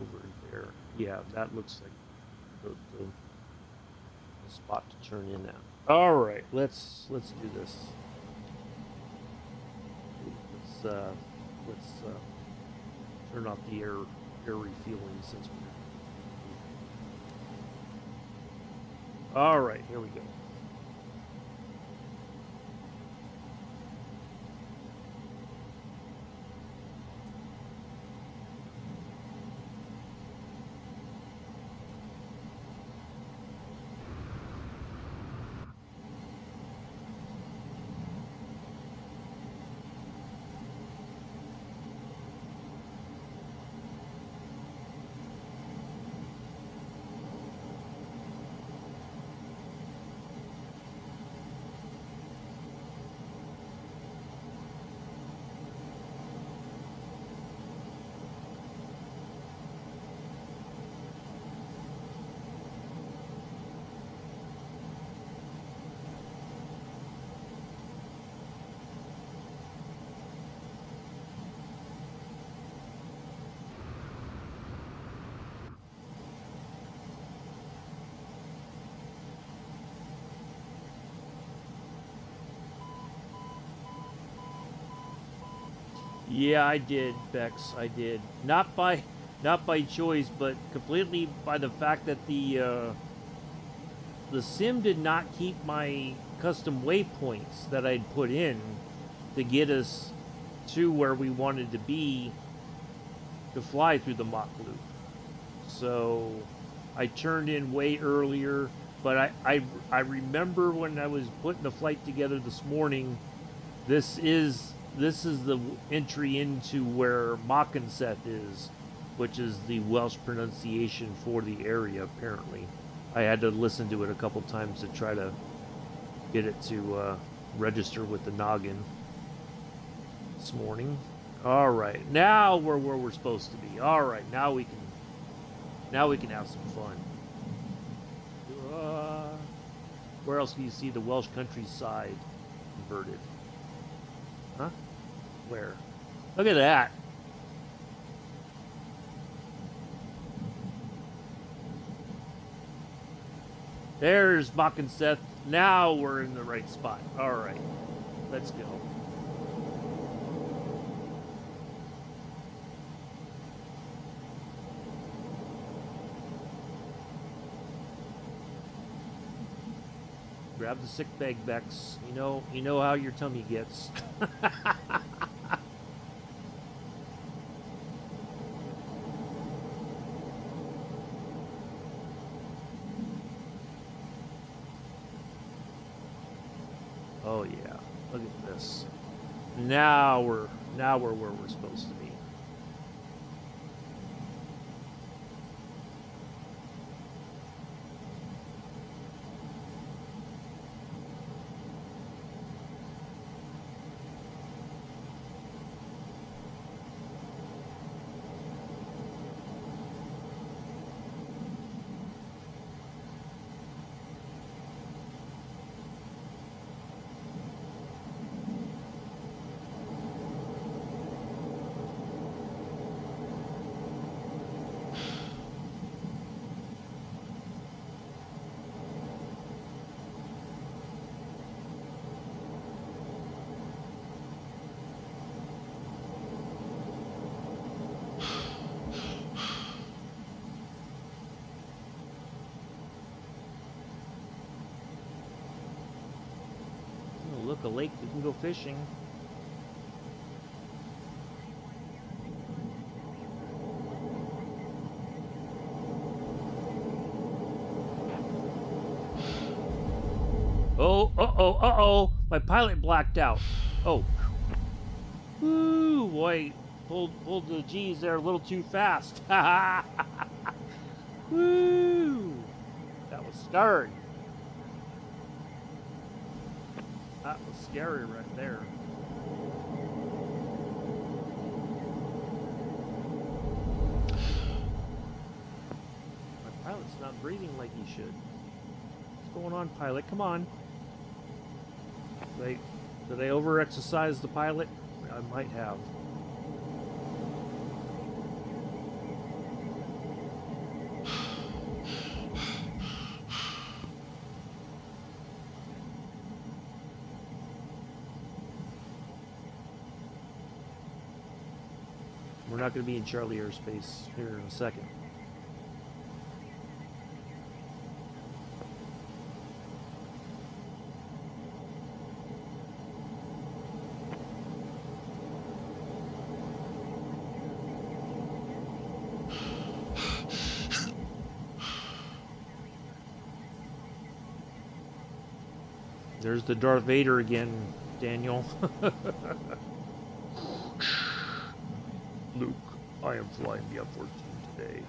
over there. Yeah, that looks like the spot to turn in at. All right, let's do this. Let's turn off the air refueling since we're. All right, here we go. Yeah, I did, Bex. I did. Not by choice, but completely by the fact that the sim did not keep my custom waypoints that I'd put in to get us to where we wanted to be to fly through the Mach Loop. So I turned in way earlier, but I remember when I was putting the flight together this morning, this is the entry into where Machenseth is, which is the Welsh pronunciation for the area. Apparently, I had to listen to it a couple times to try to get it to register with the noggin this morning. All right, now we're where we're supposed to be. All right, now we can have some fun. Where else do you see the Welsh countryside converted? Huh? Where? Look at that. There's Machenseth. Now we're in the right spot. All right. Let's go. grab the sick bag, Bex. You know how your tummy gets. Oh yeah, look at this. Now we're where we're supposed to be. Oh, look, a lake. We can go fishing. Oh, uh-oh. My pilot blacked out. Oh. Woo, boy. Pulled the G's there a little too fast. Woo. That was scary. That was scary right there. My pilot's not breathing like he should. What's going on, pilot? Come on. Did I over-exercise the pilot? I might have. We're not going to be in Charlie airspace here in a second. There's the Darth Vader again, Daniel. Luke, I am flying the F-14 today.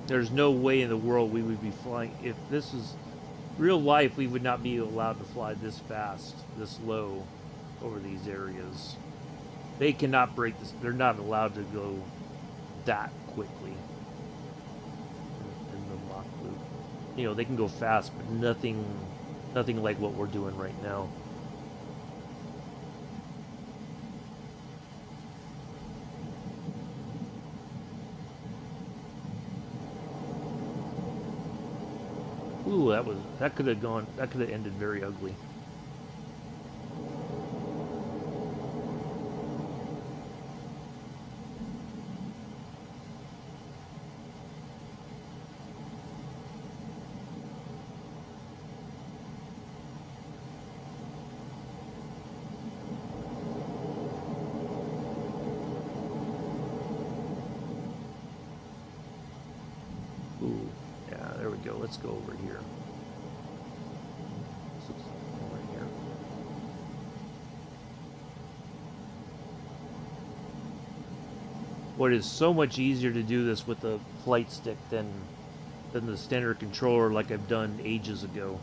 There's no way in the world we would be flying. If this is real life, we would not be allowed to fly this fast, this low, over these areas. They cannot break this. They're not allowed to go that quickly in the Mach Loop. You know, they can go fast, but nothing like what we're doing right now. Ooh, that could have ended very ugly. Ooh, yeah, there we go. Let's go over here. This looks like over here. What is so much easier to do this with a flight stick than the standard controller like I've done ages ago.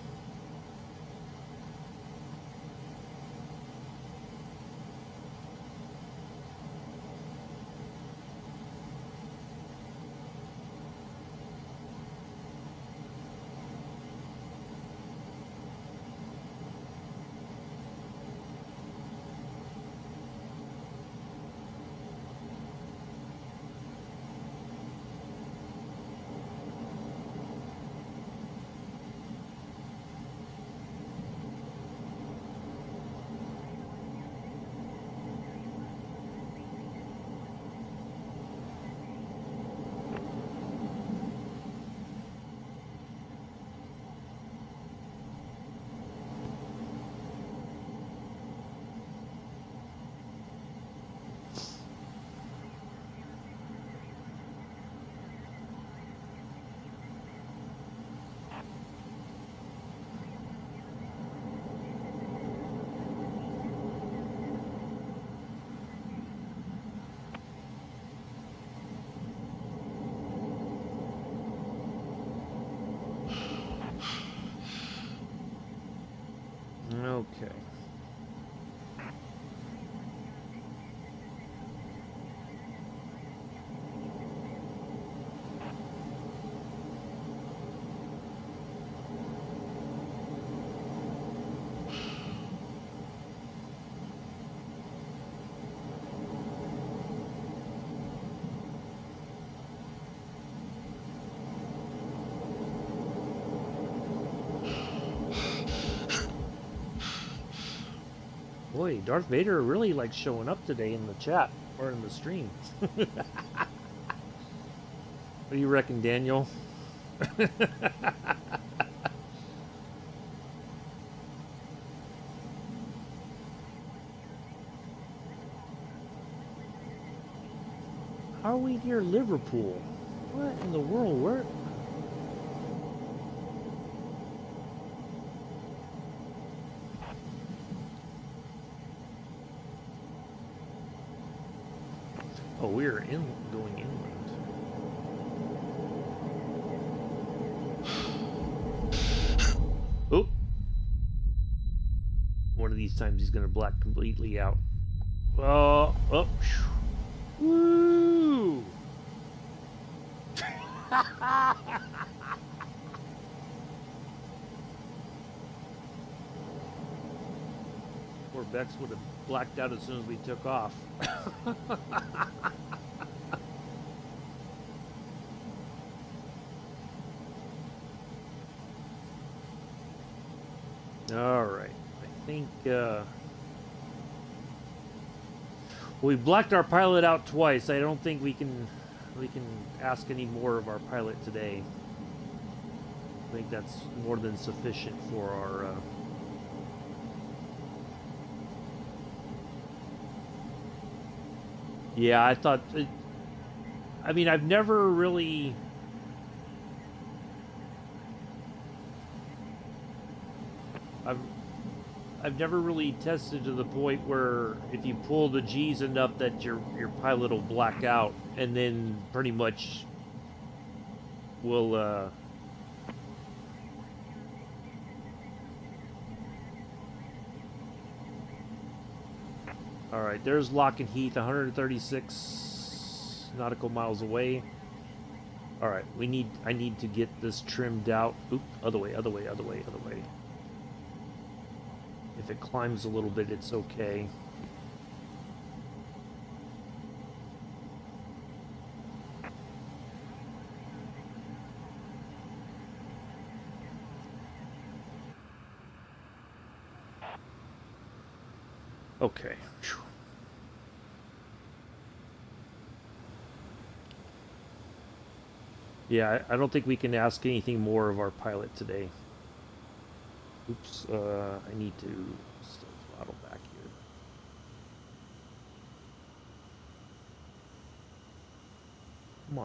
Okay. Boy, Darth Vader really likes showing up today in the chat or in the stream. What do you reckon, Daniel? How are we near Liverpool? What in the world? Where? Oh, we're going inland. Oh! One of these times he's going to black completely out. Oh! Woo! Poor Bex would have blacked out as soon as we took off. All right, I think we blacked our pilot out twice. I don't think we can ask any more of our pilot today. I think that's more than sufficient for our. Yeah, I thought. I mean, I've never really. I've never really tested to the point where if you pull the G's enough that your pilot will black out, and then pretty much will all right, there's Lakenheath, 136 nautical miles away. All right, I need to get this trimmed out. Oop, other way. If it climbs a little bit, it's okay. Okay. Yeah, I don't think we can ask anything more of our pilot today. Oops, I need to still throttle back here. Come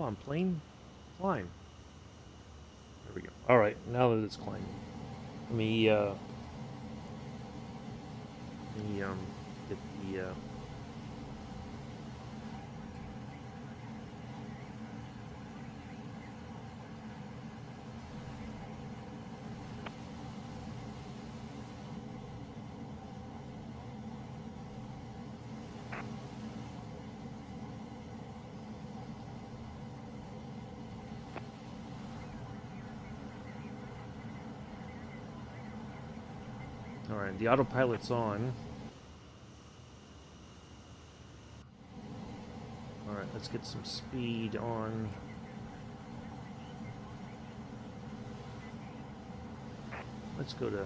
on, plane, climb. There we go. All right, now that it's climbing, let me get the Alright, the autopilot's on. Alright, let's get some speed on. Let's go to...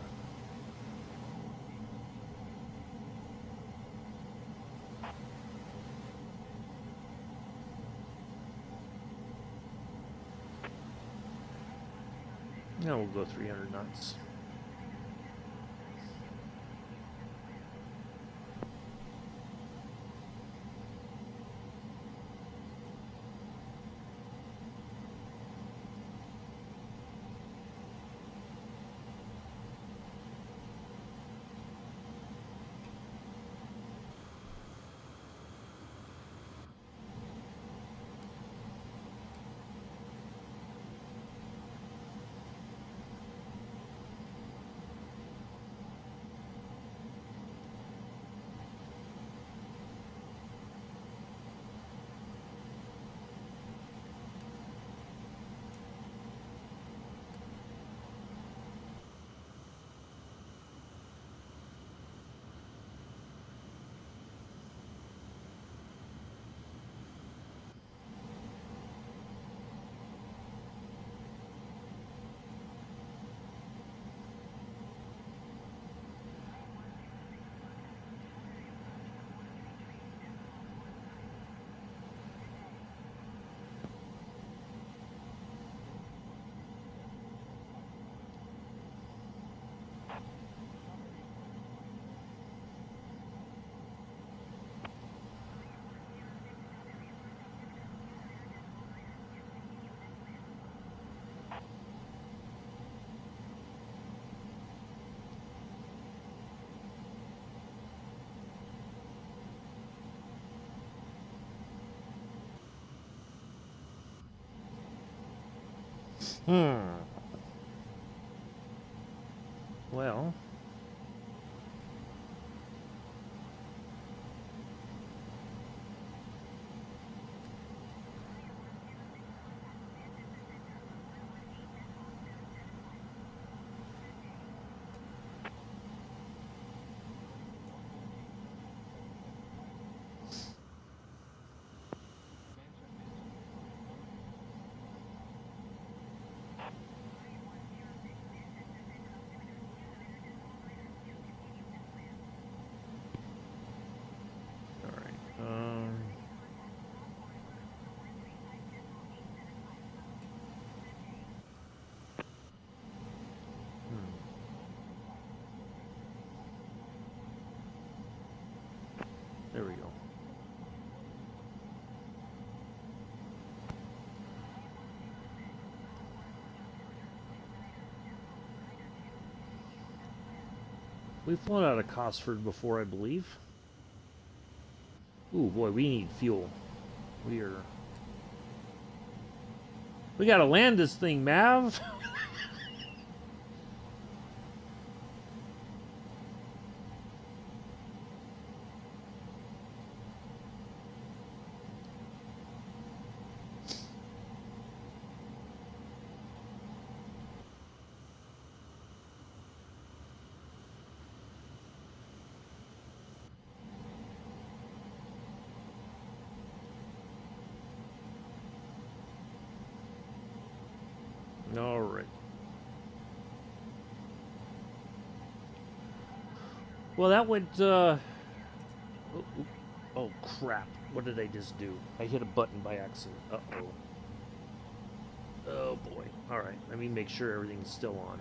Now we'll go 300 knots. Well... There we go. We've flown out of Cosford before, I believe. Ooh, boy, we need fuel. We gotta land this thing, Mav! All right. Well, that went, oh, crap. What did I just do? I hit a button by accident. Uh-oh. Oh, boy. All right. Let me make sure everything's still on.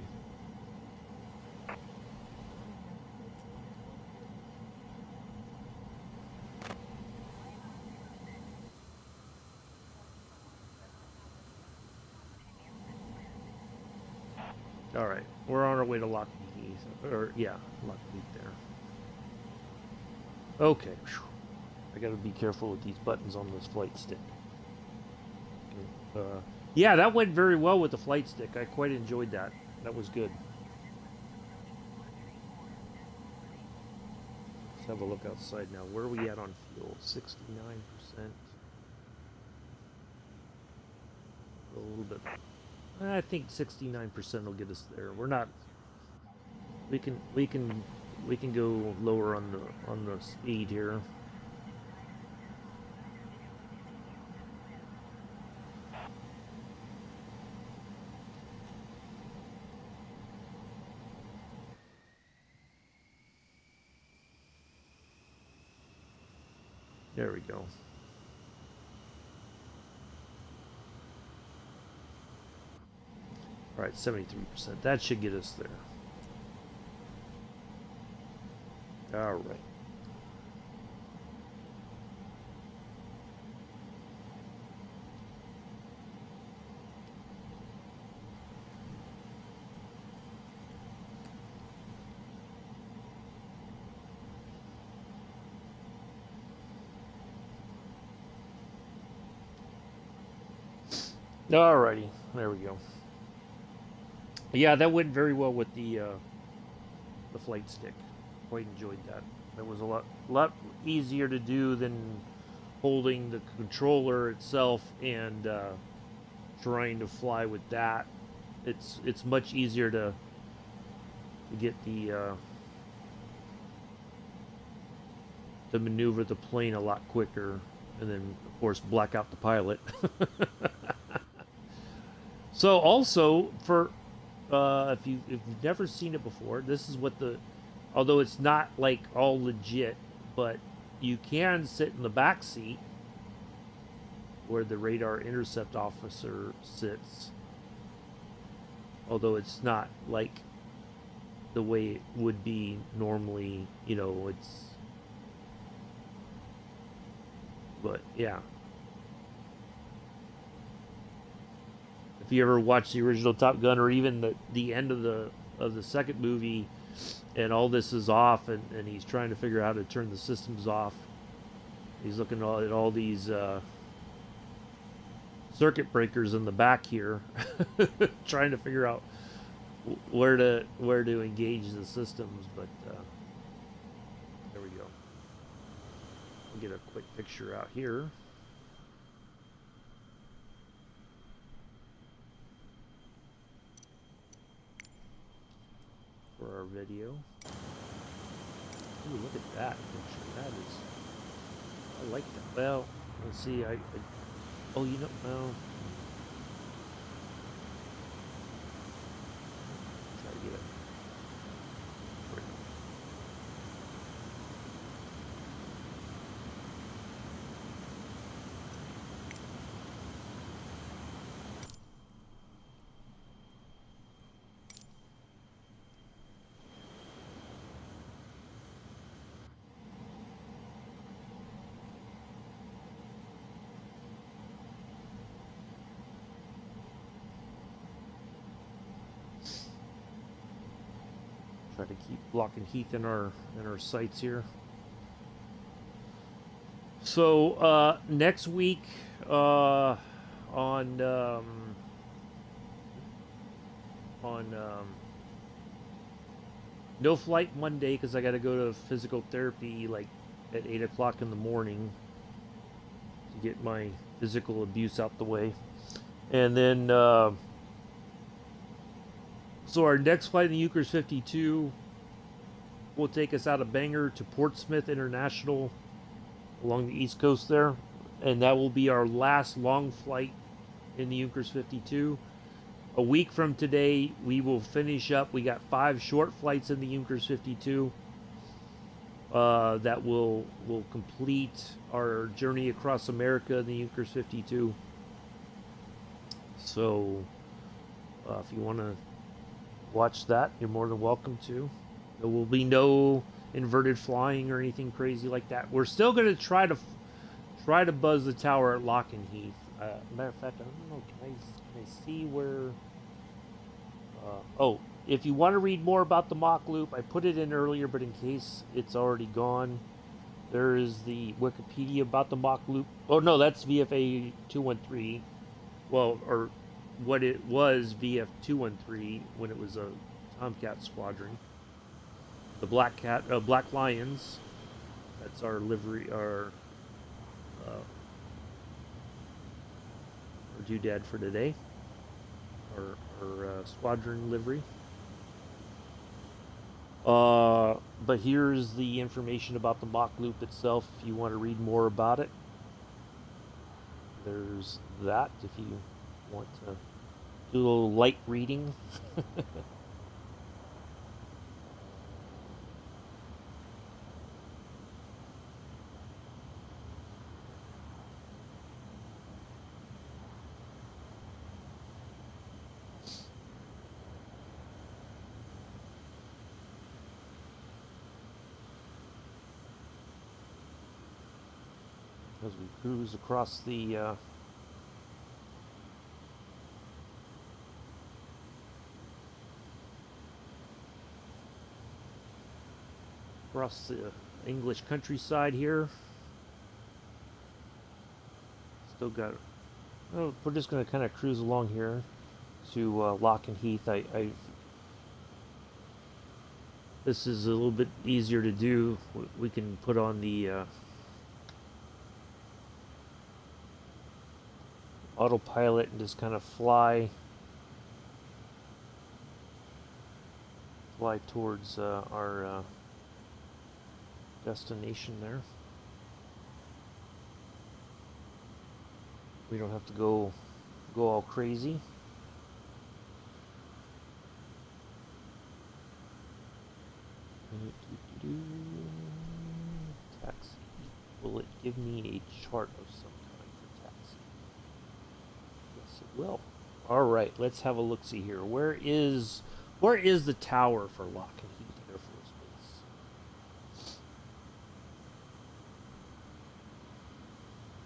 All right. We're on our way to Lakenheath. Or, yeah, Lakenheath there. Okay. Whew. I gotta be careful with these buttons on this flight stick. Yeah, that went very well with the flight stick. I quite enjoyed that. That was good. Let's have a look outside now. Where are we at on fuel? 69%. A little bit. I think 69% will get us there. We're not... we can go lower on the speed here. There we go. All right, 73%. That should get us there. All right. Alrighty, there we go. Yeah, that went very well with the flight stick. Quite enjoyed that. That was a lot easier to do than holding the controller itself and trying to fly with that. It's much easier to get to maneuver the plane a lot quicker, and then of course black out the pilot. So also for if you've never seen it before, this is what although it's not like all legit, but you can sit in the back seat where the radar intercept officer sits. Although it's not like the way it would be normally, but yeah. If you ever watched the original Top Gun, or even the end of the second movie, and all this is off, and he's trying to figure out how to turn the systems off. He's looking at all these circuit breakers in the back here, trying to figure out where to engage the systems. But there we go. We'll get a quick picture out here. For our video. Ooh, look at that picture. That is, I like that. Well, let's see. Oh, well, try to get it. Try to keep Lakenheath in our sights here. So next week on no flight Monday because I got to go to physical therapy like at 8 o'clock in the morning to get my physical abuse out the way, and then. So our next flight in the Junkers 52 will take us out of Bangor to Portsmouth International along the east coast there, and that will be our last long flight in the Junkers 52. A week from today, we will finish up. We got 5 short flights in the Junkers 52 that will complete our journey across America in the Junkers 52. So if you want to watch that, you're more than welcome to. There will be no inverted flying or anything crazy like that. We're still going to try to buzz the tower at Lakenheath. Matter of fact, I don't know. Can I see where? Oh, if you want to read more about the Mach Loop, I put it in earlier, but in case it's already gone, there is the Wikipedia about the Mach Loop. Oh no, that's VFA 213. Well, or what it was VF 213 when it was a Tomcat squadron. The Black Lions. That's our livery, our doodad for today. Our squadron livery. But here's the information about the Mach Loop itself if you want to read more about it. There's that if you want to do a little light reading. As we cruise across the English countryside here. Still got. Oh, we're just going to kind of cruise along here to Lakenheath. This is a little bit easier to do. We can put on the autopilot and just kind of fly towards our destination there. We don't have to go all crazy. Taxi. Will it give me a chart of some kind for taxi? Yes, it will. All right, let's have a look-see here. Where is the tower for Lakenheath Air Force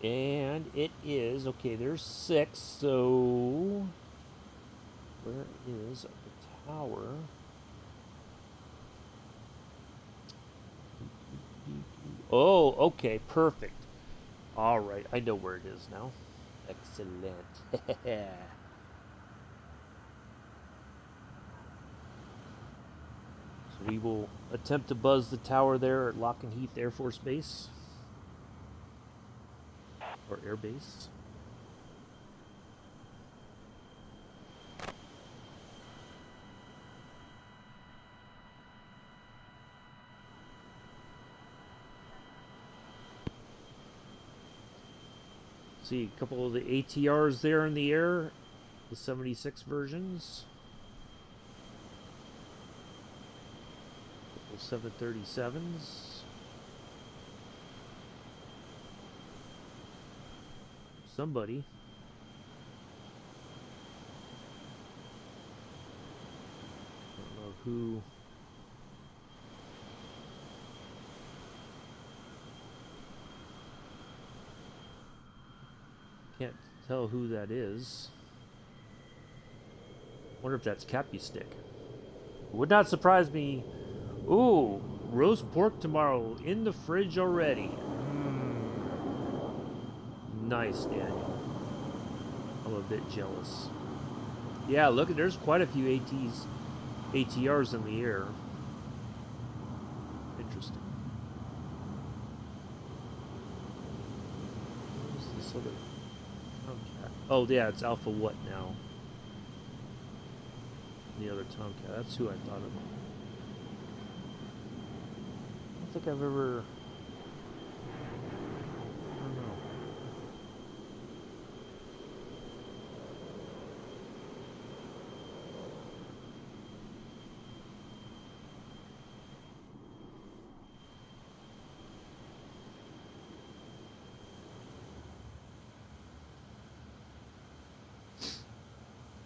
Base? And it is, okay, there's 6, so where is the tower? Oh, okay, perfect. All right, I know where it is now. Excellent. So we will attempt to buzz the tower there at Lakenheath Air Force Base. Or Air Base. See a couple of the ATRs there in the air, the 76 versions. A couple 737s. Somebody. I don't know who. Can't tell who that is. Wonder if that's Cappy Stick. Would not surprise me. Ooh, roast pork tomorrow in the fridge already. Nice, Daniel. I'm a bit jealous. Yeah, look, there's quite a few ATRs in the air. Interesting. What is this other? Tomcat. Oh, yeah, it's Alpha what now? The other Tomcat. That's who I thought of. I don't think I've ever. I don't know.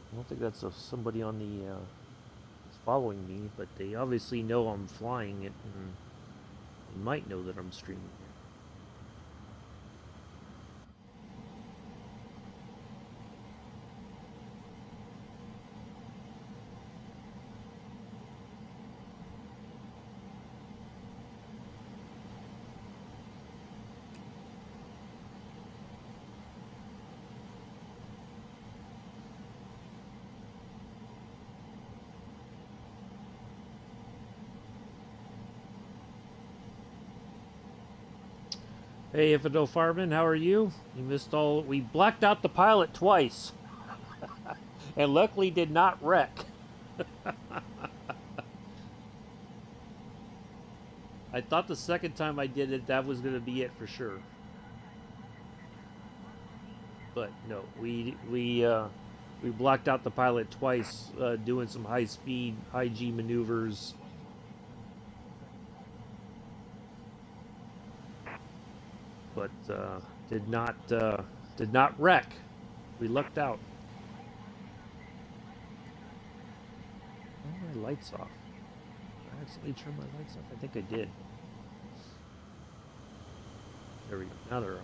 I don't think that's somebody on the following me, but they obviously know I'm flying it, and they might know that I'm streaming it. Hey, Infidel Fireman, how are you? You missed all. We blacked out the pilot twice, and luckily did not wreck. I thought the second time I did it, that was going to be it for sure. But no, we blocked out the pilot twice, doing some high speed, high G maneuvers. But did not wreck. We lucked out. Oh, my lights off. I accidentally turned my lights off. I think I did. There we go. Now they're on.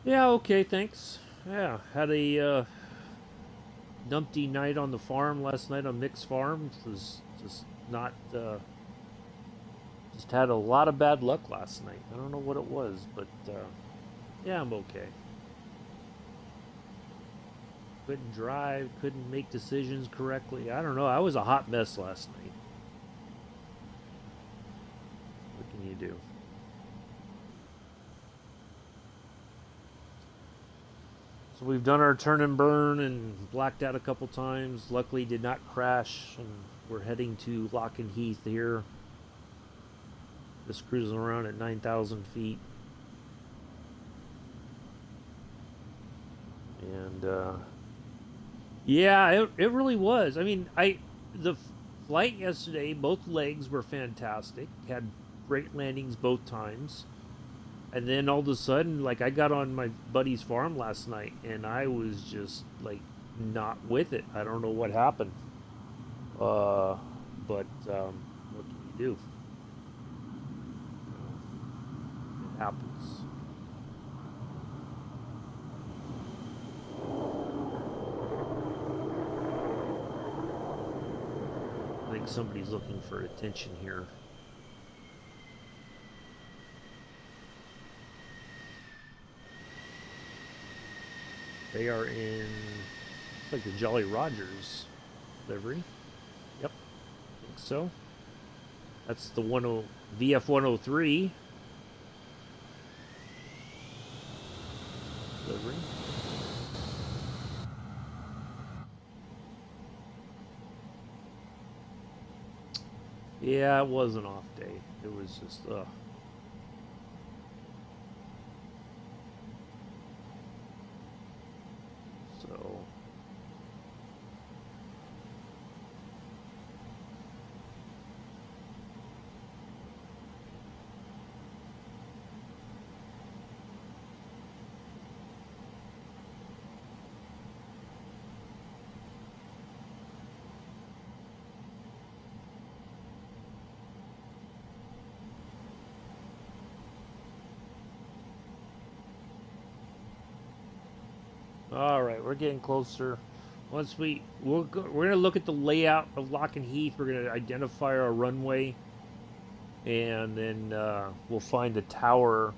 Yeah, okay, thanks. Yeah, had a numpty night on the farm last night on Mick's farm. It was just not, just had a lot of bad luck last night. I don't know what it was, but yeah, I'm okay. Couldn't drive, couldn't make decisions correctly. I don't know. I was a hot mess last night. What can you do? So we've done our turn and burn and blacked out a couple times. Luckily did not crash, and we're heading to Lakenheath here. Just cruising around at 9,000 feet. And yeah, it really was. I mean, the flight yesterday, both legs were fantastic. Had great landings both times. And then all of a sudden, like, I got on my buddy's farm last night and I was just like not with it. I don't know what happened. But what can you do? It happens. I think somebody's looking for attention here. They are in, looks like the Jolly Rogers livery. Yep, I think so. That's the VF-103 livery. Yeah, it was an off day. It was just, So, all right, we're getting closer. Once we're gonna look at the layout of Lakenheath. We're gonna identify our runway, and then we'll find a tower.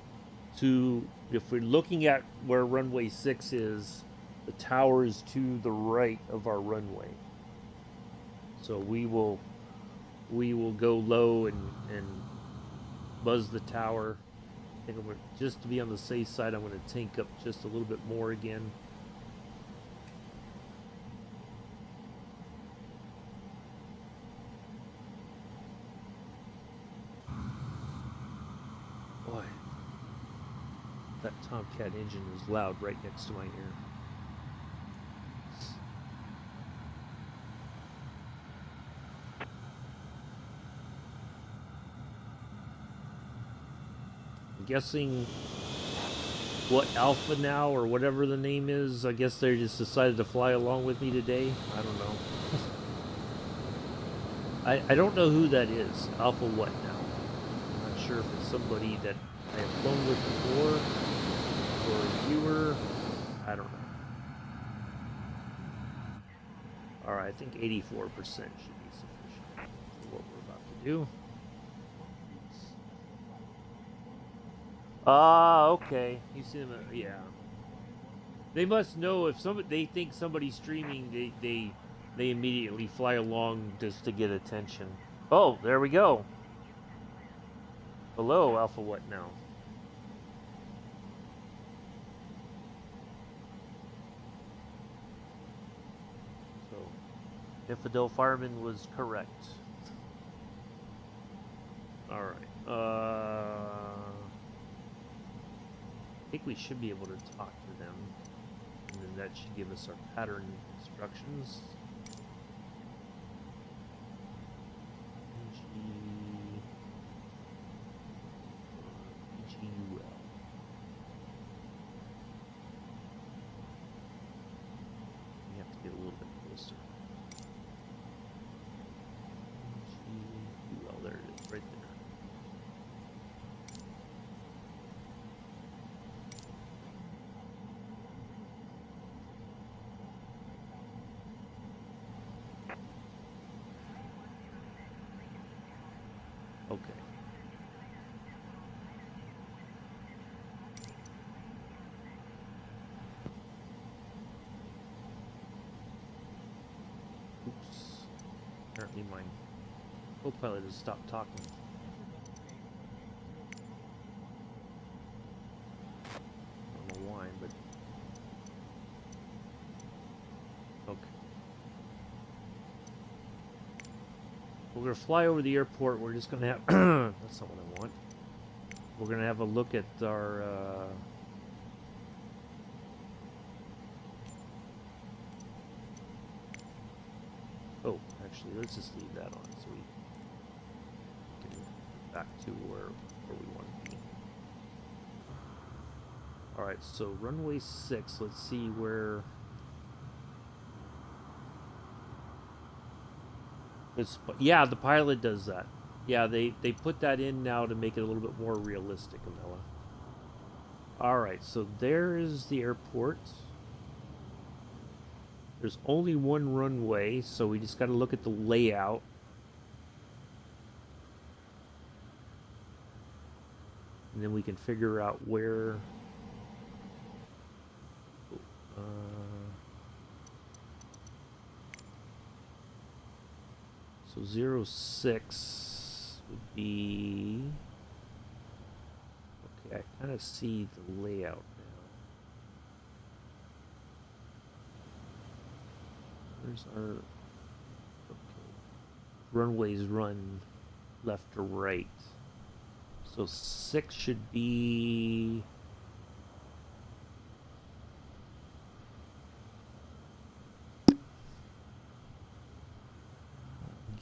If we're looking at where runway 6 is, the tower is to the right of our runway. So we will go low and buzz the tower. I think just to be on the safe side, I'm going to tank up just a little bit more again. Boy, that Tomcat engine is loud right next to my ear. Guessing what Alpha now or whatever the name is. I guess they just decided to fly along with me today. I don't know. I don't know who that is. Alpha what now? I'm not sure if it's somebody that I have flown with before or a viewer. I don't know. Alright, I think 84% should be sufficient for what we're about to do. Ah, okay. You see them, yeah. They must know if they think somebody's streaming, they immediately fly along just to get attention. Oh, there we go. Hello, Alpha what now? So Infidel Fireman was correct. Alright. I think we should be able to talk to them. And then that should give us our pattern instructions. GUL. We have to get a little bit closer. GUL, there it is, right there. Okay. Oops. Apparently my co-pilot has stopped talking. I don't know why, but... Okay. We're going to fly over the airport. We're just going to have... That's not what I want. We're going to have a look at our... Oh, actually, let's just leave that on so we can get back to where we want to be. Alright, so runway 6, let's see where... Yeah, the pilot does that. Yeah, they put that in now to make it a little bit more realistic, Amela. Alright, so there is the airport. There's only one runway, so we just got to look at the layout. And then we can figure out where... So 06 would be... Okay, I kind of see the layout now. Where's our... Okay. Runways run left to right. So 6 should be...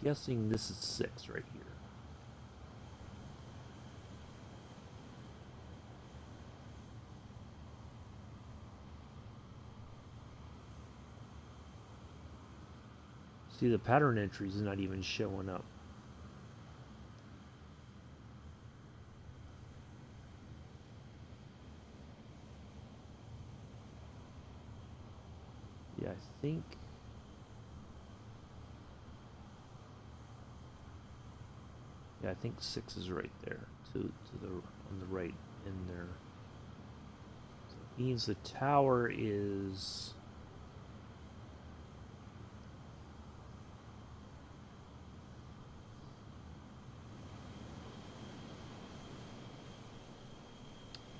Guessing this is 6 right here. See, the pattern entries is not even showing up. Yeah, I think... Yeah, I think 6 is right there, to the on the right in there. So it means the tower is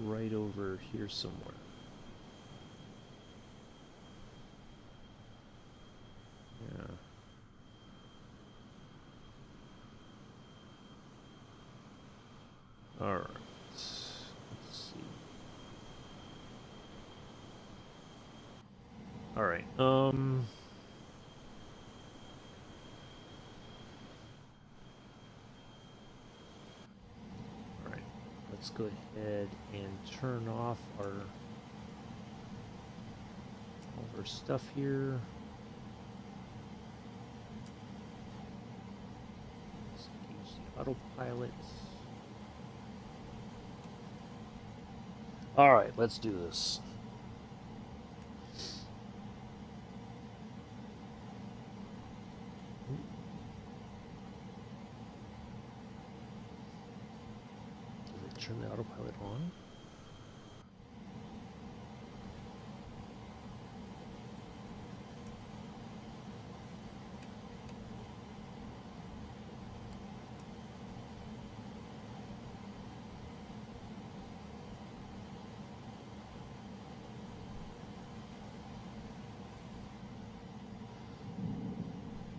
right over here somewhere. Yeah. All right. Let's see. All right. All right. Let's go ahead and turn off all of our stuff here. Let's engage the autopilot. All right, let's do this. Did I turn the autopilot on?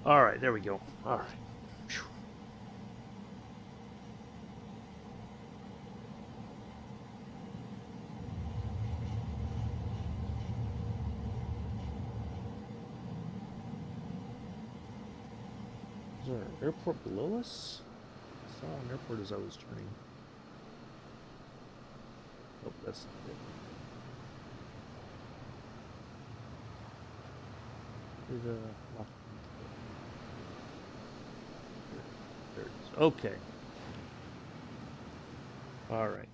All right, there we go. All right. Phew. Is there an airport below us? I saw an airport as I was turning. Oh, that's not it. There's a there it is. Okay. All right.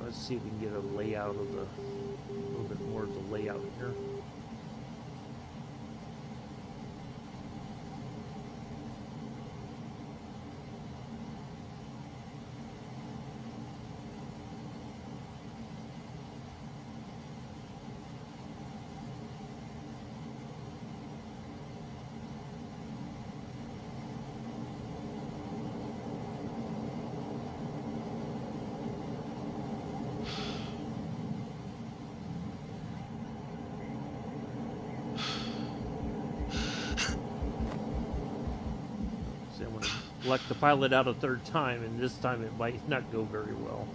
Let's see if we can get a layout of a little bit more of the layout here. See, I'm going to select the pilot out a third time, and this time it might not go very well.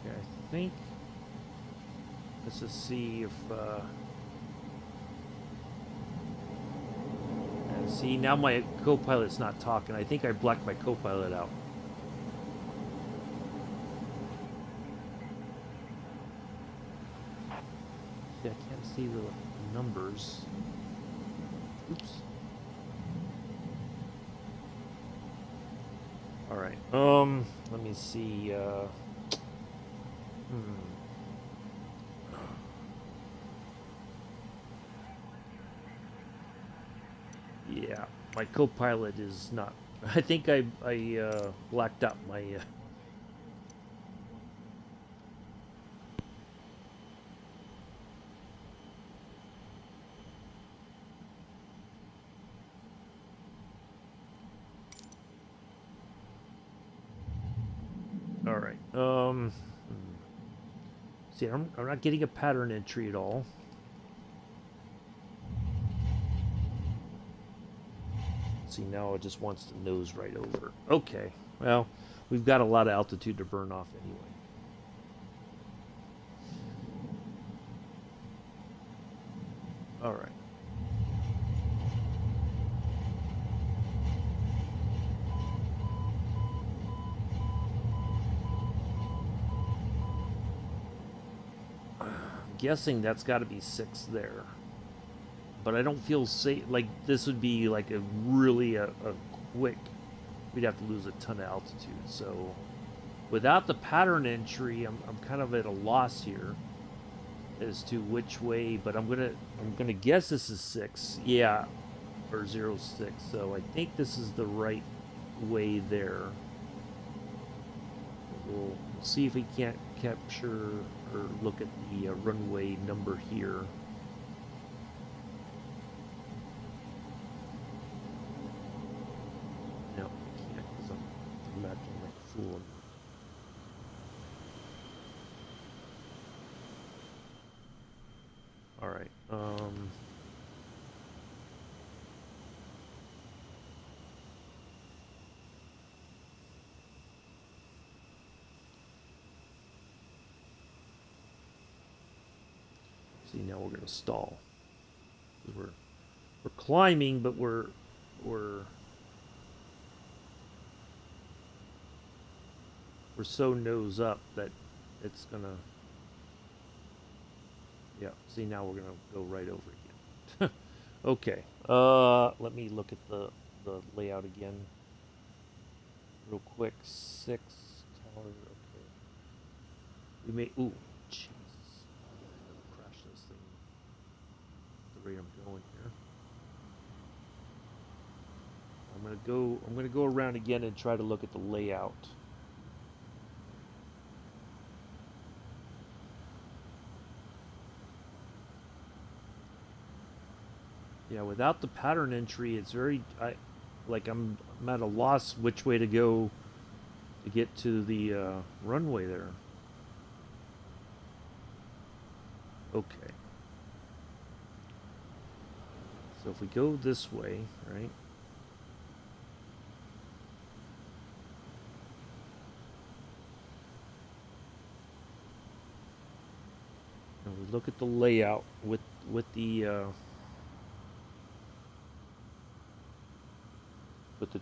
Okay, I think. Let's just see if. See, now my co-pilot's not talking. I think I blacked my co-pilot out. See, I can't see the numbers. Oops. All right. Let me see. Yeah, my co-pilot is not. I think I blacked out my. All right. See, I'm not getting a pattern entry at all. See, now it just wants to nose right over. Okay, well, we've got a lot of altitude to burn off anyway. All right. Guessing that's got to be 6 there. But I don't feel safe. Like, this would be like a really a quick. We'd have to lose a ton of altitude. So, without the pattern entry, I'm kind of at a loss here as to which way. But I'm gonna guess this is 6. Yeah, or 06. So I think this is the right way there. We'll see if we can't capture or look at the runway number here. No, I can't because I'm acting like a fool. All right. See, now we're gonna stall. We're climbing, but we're so nose up that it's gonna. Yeah. See, now we're gonna go right over again. Okay. Let me look at the layout again, real quick. 6 tower. Okay. We may. Ooh, Jesus. I'm gonna crash this thing. The rate I'm going here. I'm gonna go around again and try to look at the layout. Yeah, without the pattern entry, it's very I'm at a loss which way to go to get to the runway there. Okay. So if we go this way, right? And we look at the layout with the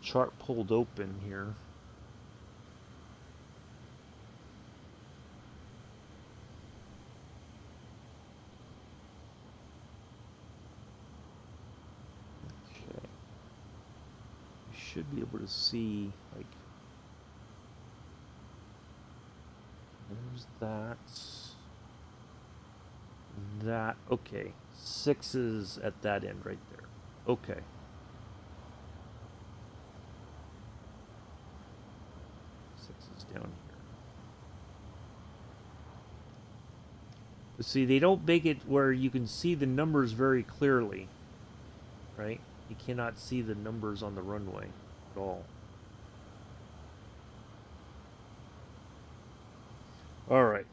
chart pulled open here. Okay. You should be able to see, like, there's that. That, okay. 6 is at that end right there. Okay. Down here. But see, they don't make it where you can see the numbers very clearly, right? You cannot see the numbers on the runway at all. All right.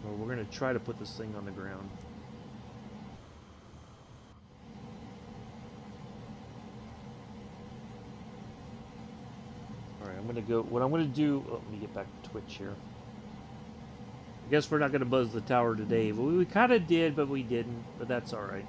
Well, we're going to try to put this thing on the ground. Alright, I'm gonna go. What I'm gonna do. Oh, let me get back to Twitch here. I guess we're not gonna buzz the tower today. But we kind of did, but we didn't. But that's alright.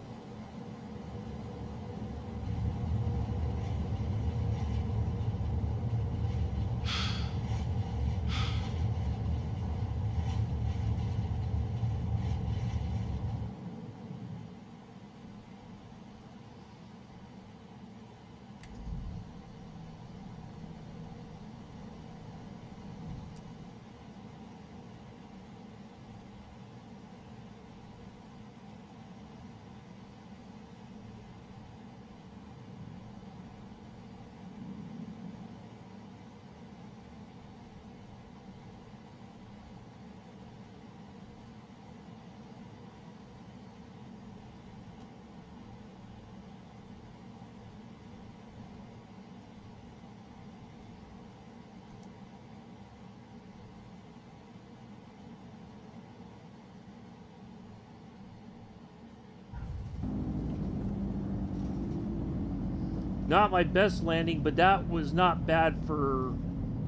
Not my best landing, but that was not bad for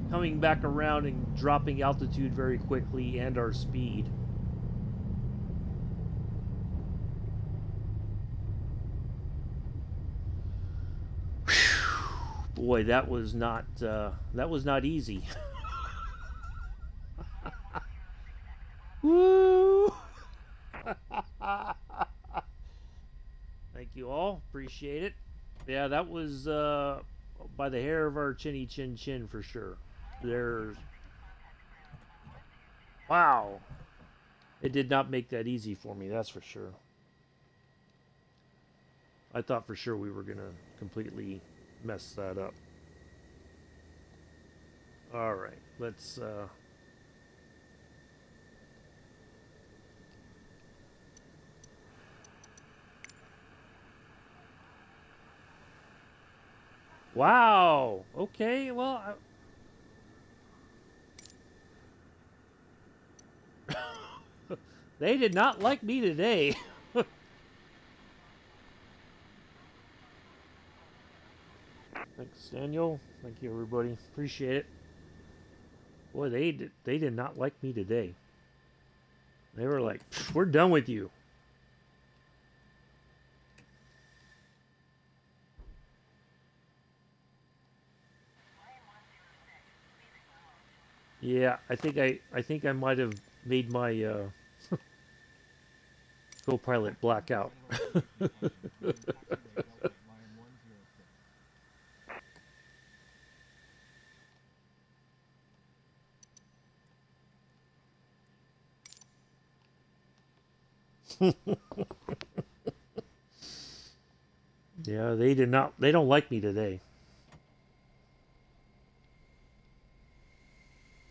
coming back around and dropping altitude very quickly and our speed. Boy, that was not easy. Woo! Thank you all. Appreciate it. Yeah, that was by the hair of our chinny chin chin for sure. There's. Wow. It did not make that easy for me, that's for sure. I thought for sure we were going to completely mess that up. All right, let's. Wow. Okay. Well. They did not like me today. Thanks, Daniel. Thank you, everybody. Appreciate it. Boy, they did not like me today. They were like, "We're done with you." Yeah, I think I might have made my co-pilot black out. Yeah, they did not. They don't like me today.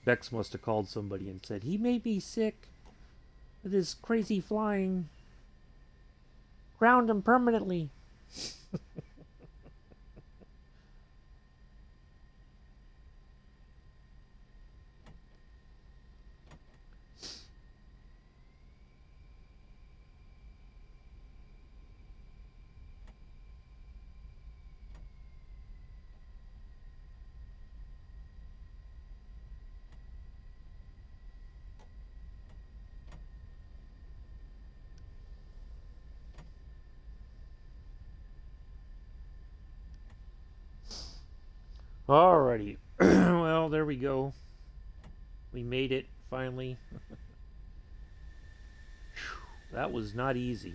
Bex must have called somebody and said he made me sick with his crazy flying. Ground him permanently. Alrighty. Well, there we go. We made it finally. That was not easy.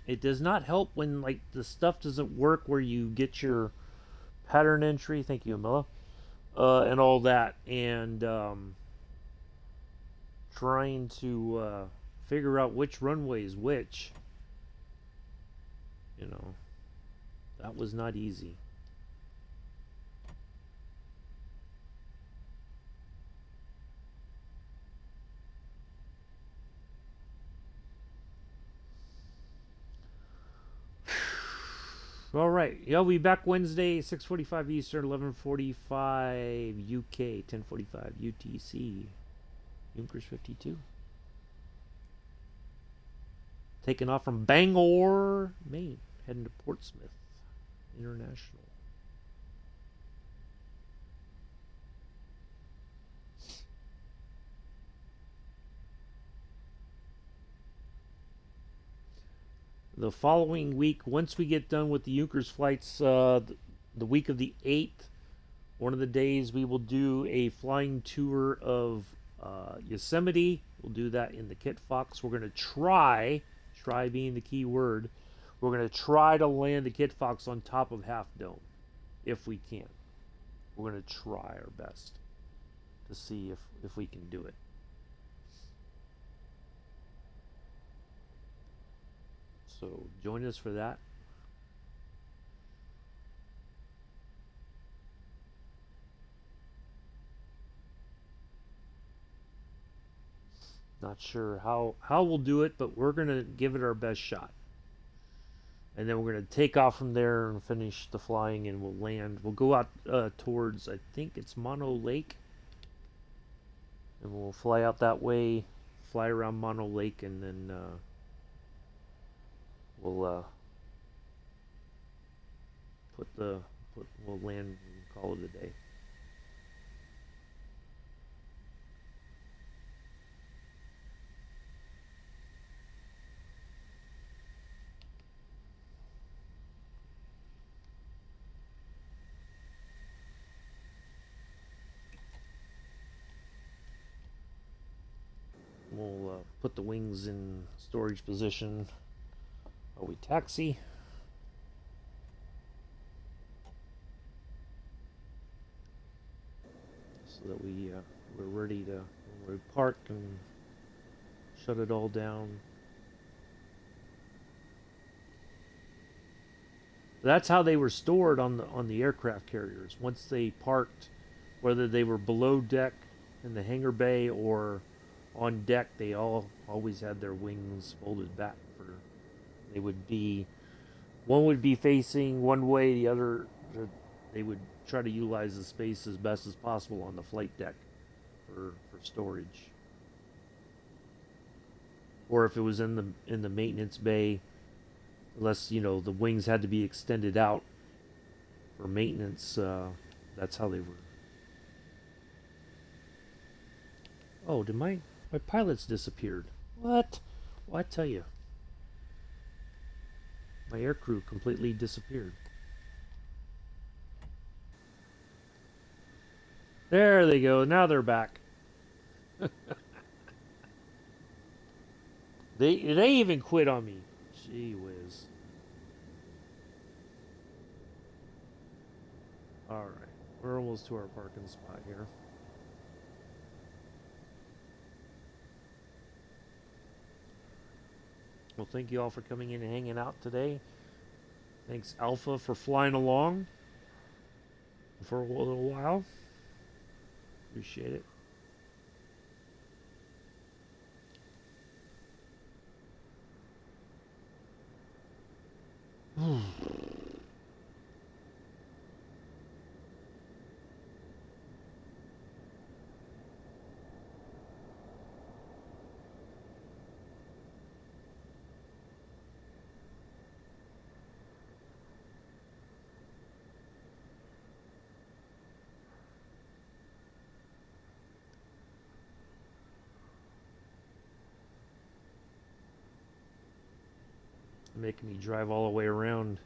It does not help when like the stuff doesn't work where you get your pattern entry. Thank you, Amilla. And all that, and trying to figure out which runway is which. You know, that was not easy. All right, yeah, I'll be back Wednesday, 6:45 Eastern, 11:45 UK, 10:45 UTC. Junkers 52. Taking off from Bangor, Maine, heading to Portsmouth International. The following week, once we get done with the Junkers flights, the week of the 8th, one of the days we will do a flying tour of Yosemite. We'll do that in the Kit Fox. We're going to try being the key word, we're going to try to land the Kit Fox on top of Half Dome if we can. We're going to try our best to see if we can do it. So join us for that. Not sure how we'll do it, but we're going to give it our best shot. And then we're going to take off from there and finish the flying, and we'll land. We'll go out towards, I think it's Mono Lake. And we'll fly out that way, fly around Mono Lake, and then we'll we'll land and call it a day. We'll put the wings in storage position while we taxi. So that we're ready to when we park and shut it all down. That's how they were stored on the aircraft carriers. Once they parked, whether they were below deck in the hangar bay or on deck, they always had their wings folded back. They would be, one would be facing one way, the other they would try to utilize the space as best as possible on the flight deck for storage. Or if it was in the maintenance bay, unless the wings had to be extended out for maintenance, that's how they were. Oh, did my pilots disappeared? What? Well, I tell you, my aircrew completely disappeared. There they go. Now they're back. They even quit on me. Gee whiz. All right, we're almost to our parking spot here. Well, thank you all for coming in and hanging out today. Thanks, Alpha, for flying along for a little while. Appreciate it. Making me drive all the way around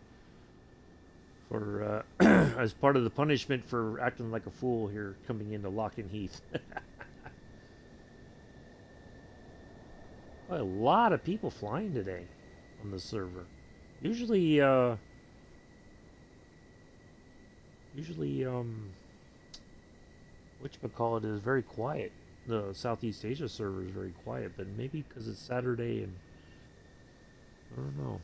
for as part of the punishment for acting like a fool here coming into Lakenheath. A lot of people flying today on the server. Usually, whatchamacallit is very quiet. The Southeast Asia server is very quiet, but maybe because it's Saturday and I don't know.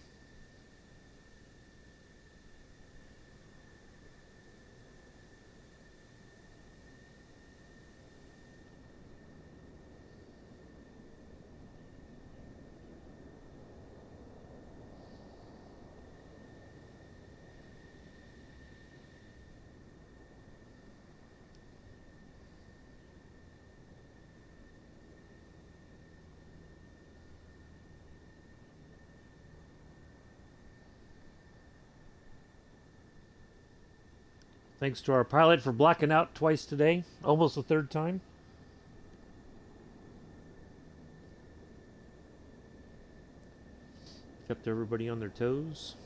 Thanks to our pilot for blacking out twice today, almost the third time. Kept everybody on their toes.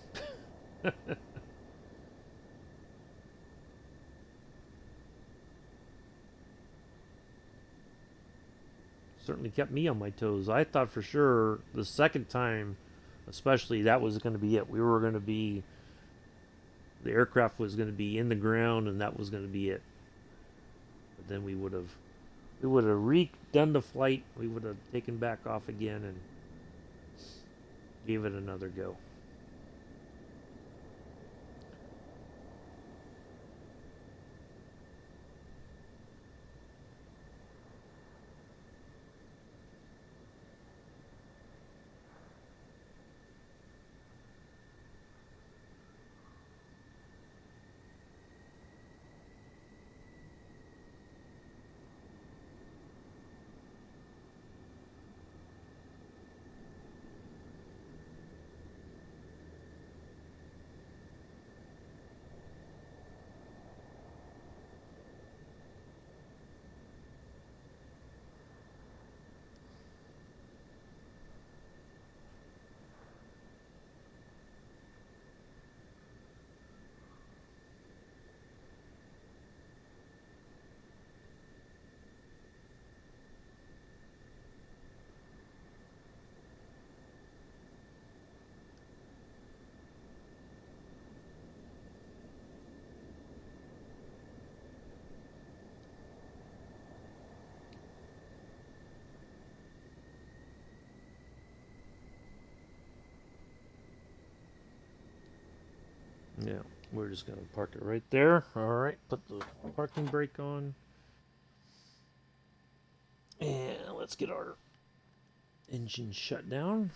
Certainly kept me on my toes. I thought for sure the second time, especially, that was going to be it. We were going to be, the aircraft was going to be in the ground, and that was going to be it. But then we would have redone the flight. We would have taken back off again and gave it another go. Yeah, we're just going to park it right there. All right, put the parking brake on. And let's get our engine shut down.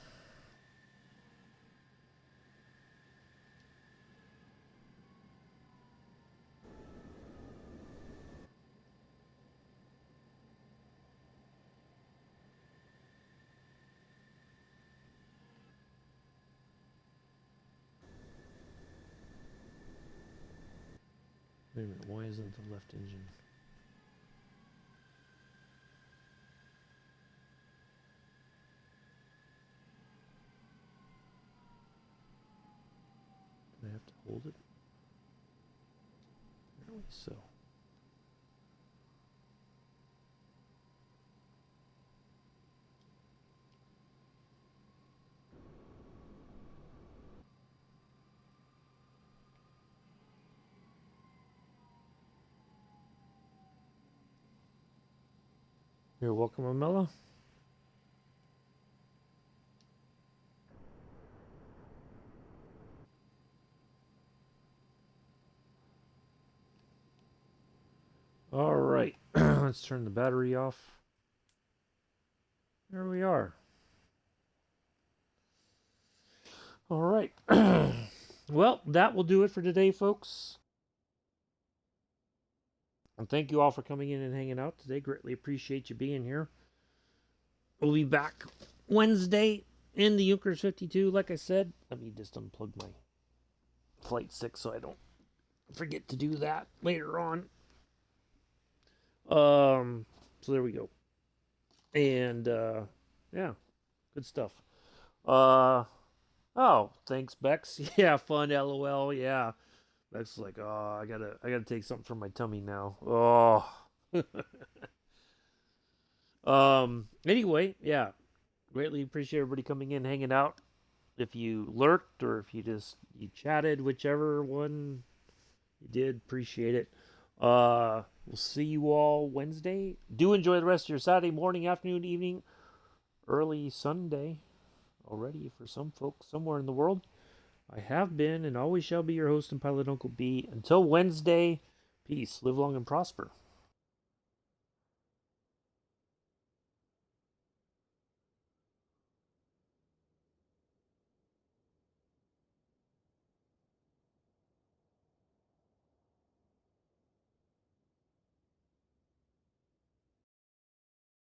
Wait a minute, why isn't the left engine? So. You're welcome, Amela. All right, let's turn the battery off. There we are. All right. Well, that will do it for today, folks. And thank you all for coming in and hanging out today. Greatly appreciate you being here. We'll be back Wednesday in the Junkers 52. Like I said, let me just unplug my Flight 6 so I don't forget to do that later on. So there we go. And yeah, good stuff. Oh, thanks, Bex. Yeah, fun, LOL. Yeah, Bex is like, oh, I gotta take something from my tummy now. Oh. Anyway, yeah, greatly appreciate everybody coming in, hanging out. If you lurked or if you chatted, whichever one you did, appreciate it. We'll see you all Wednesday. Do enjoy the rest of your Saturday morning, afternoon, evening, early Sunday already for some folks somewhere in the world. I have been and always shall be your host and pilot, Uncle B. Until Wednesday, peace, live long and prosper.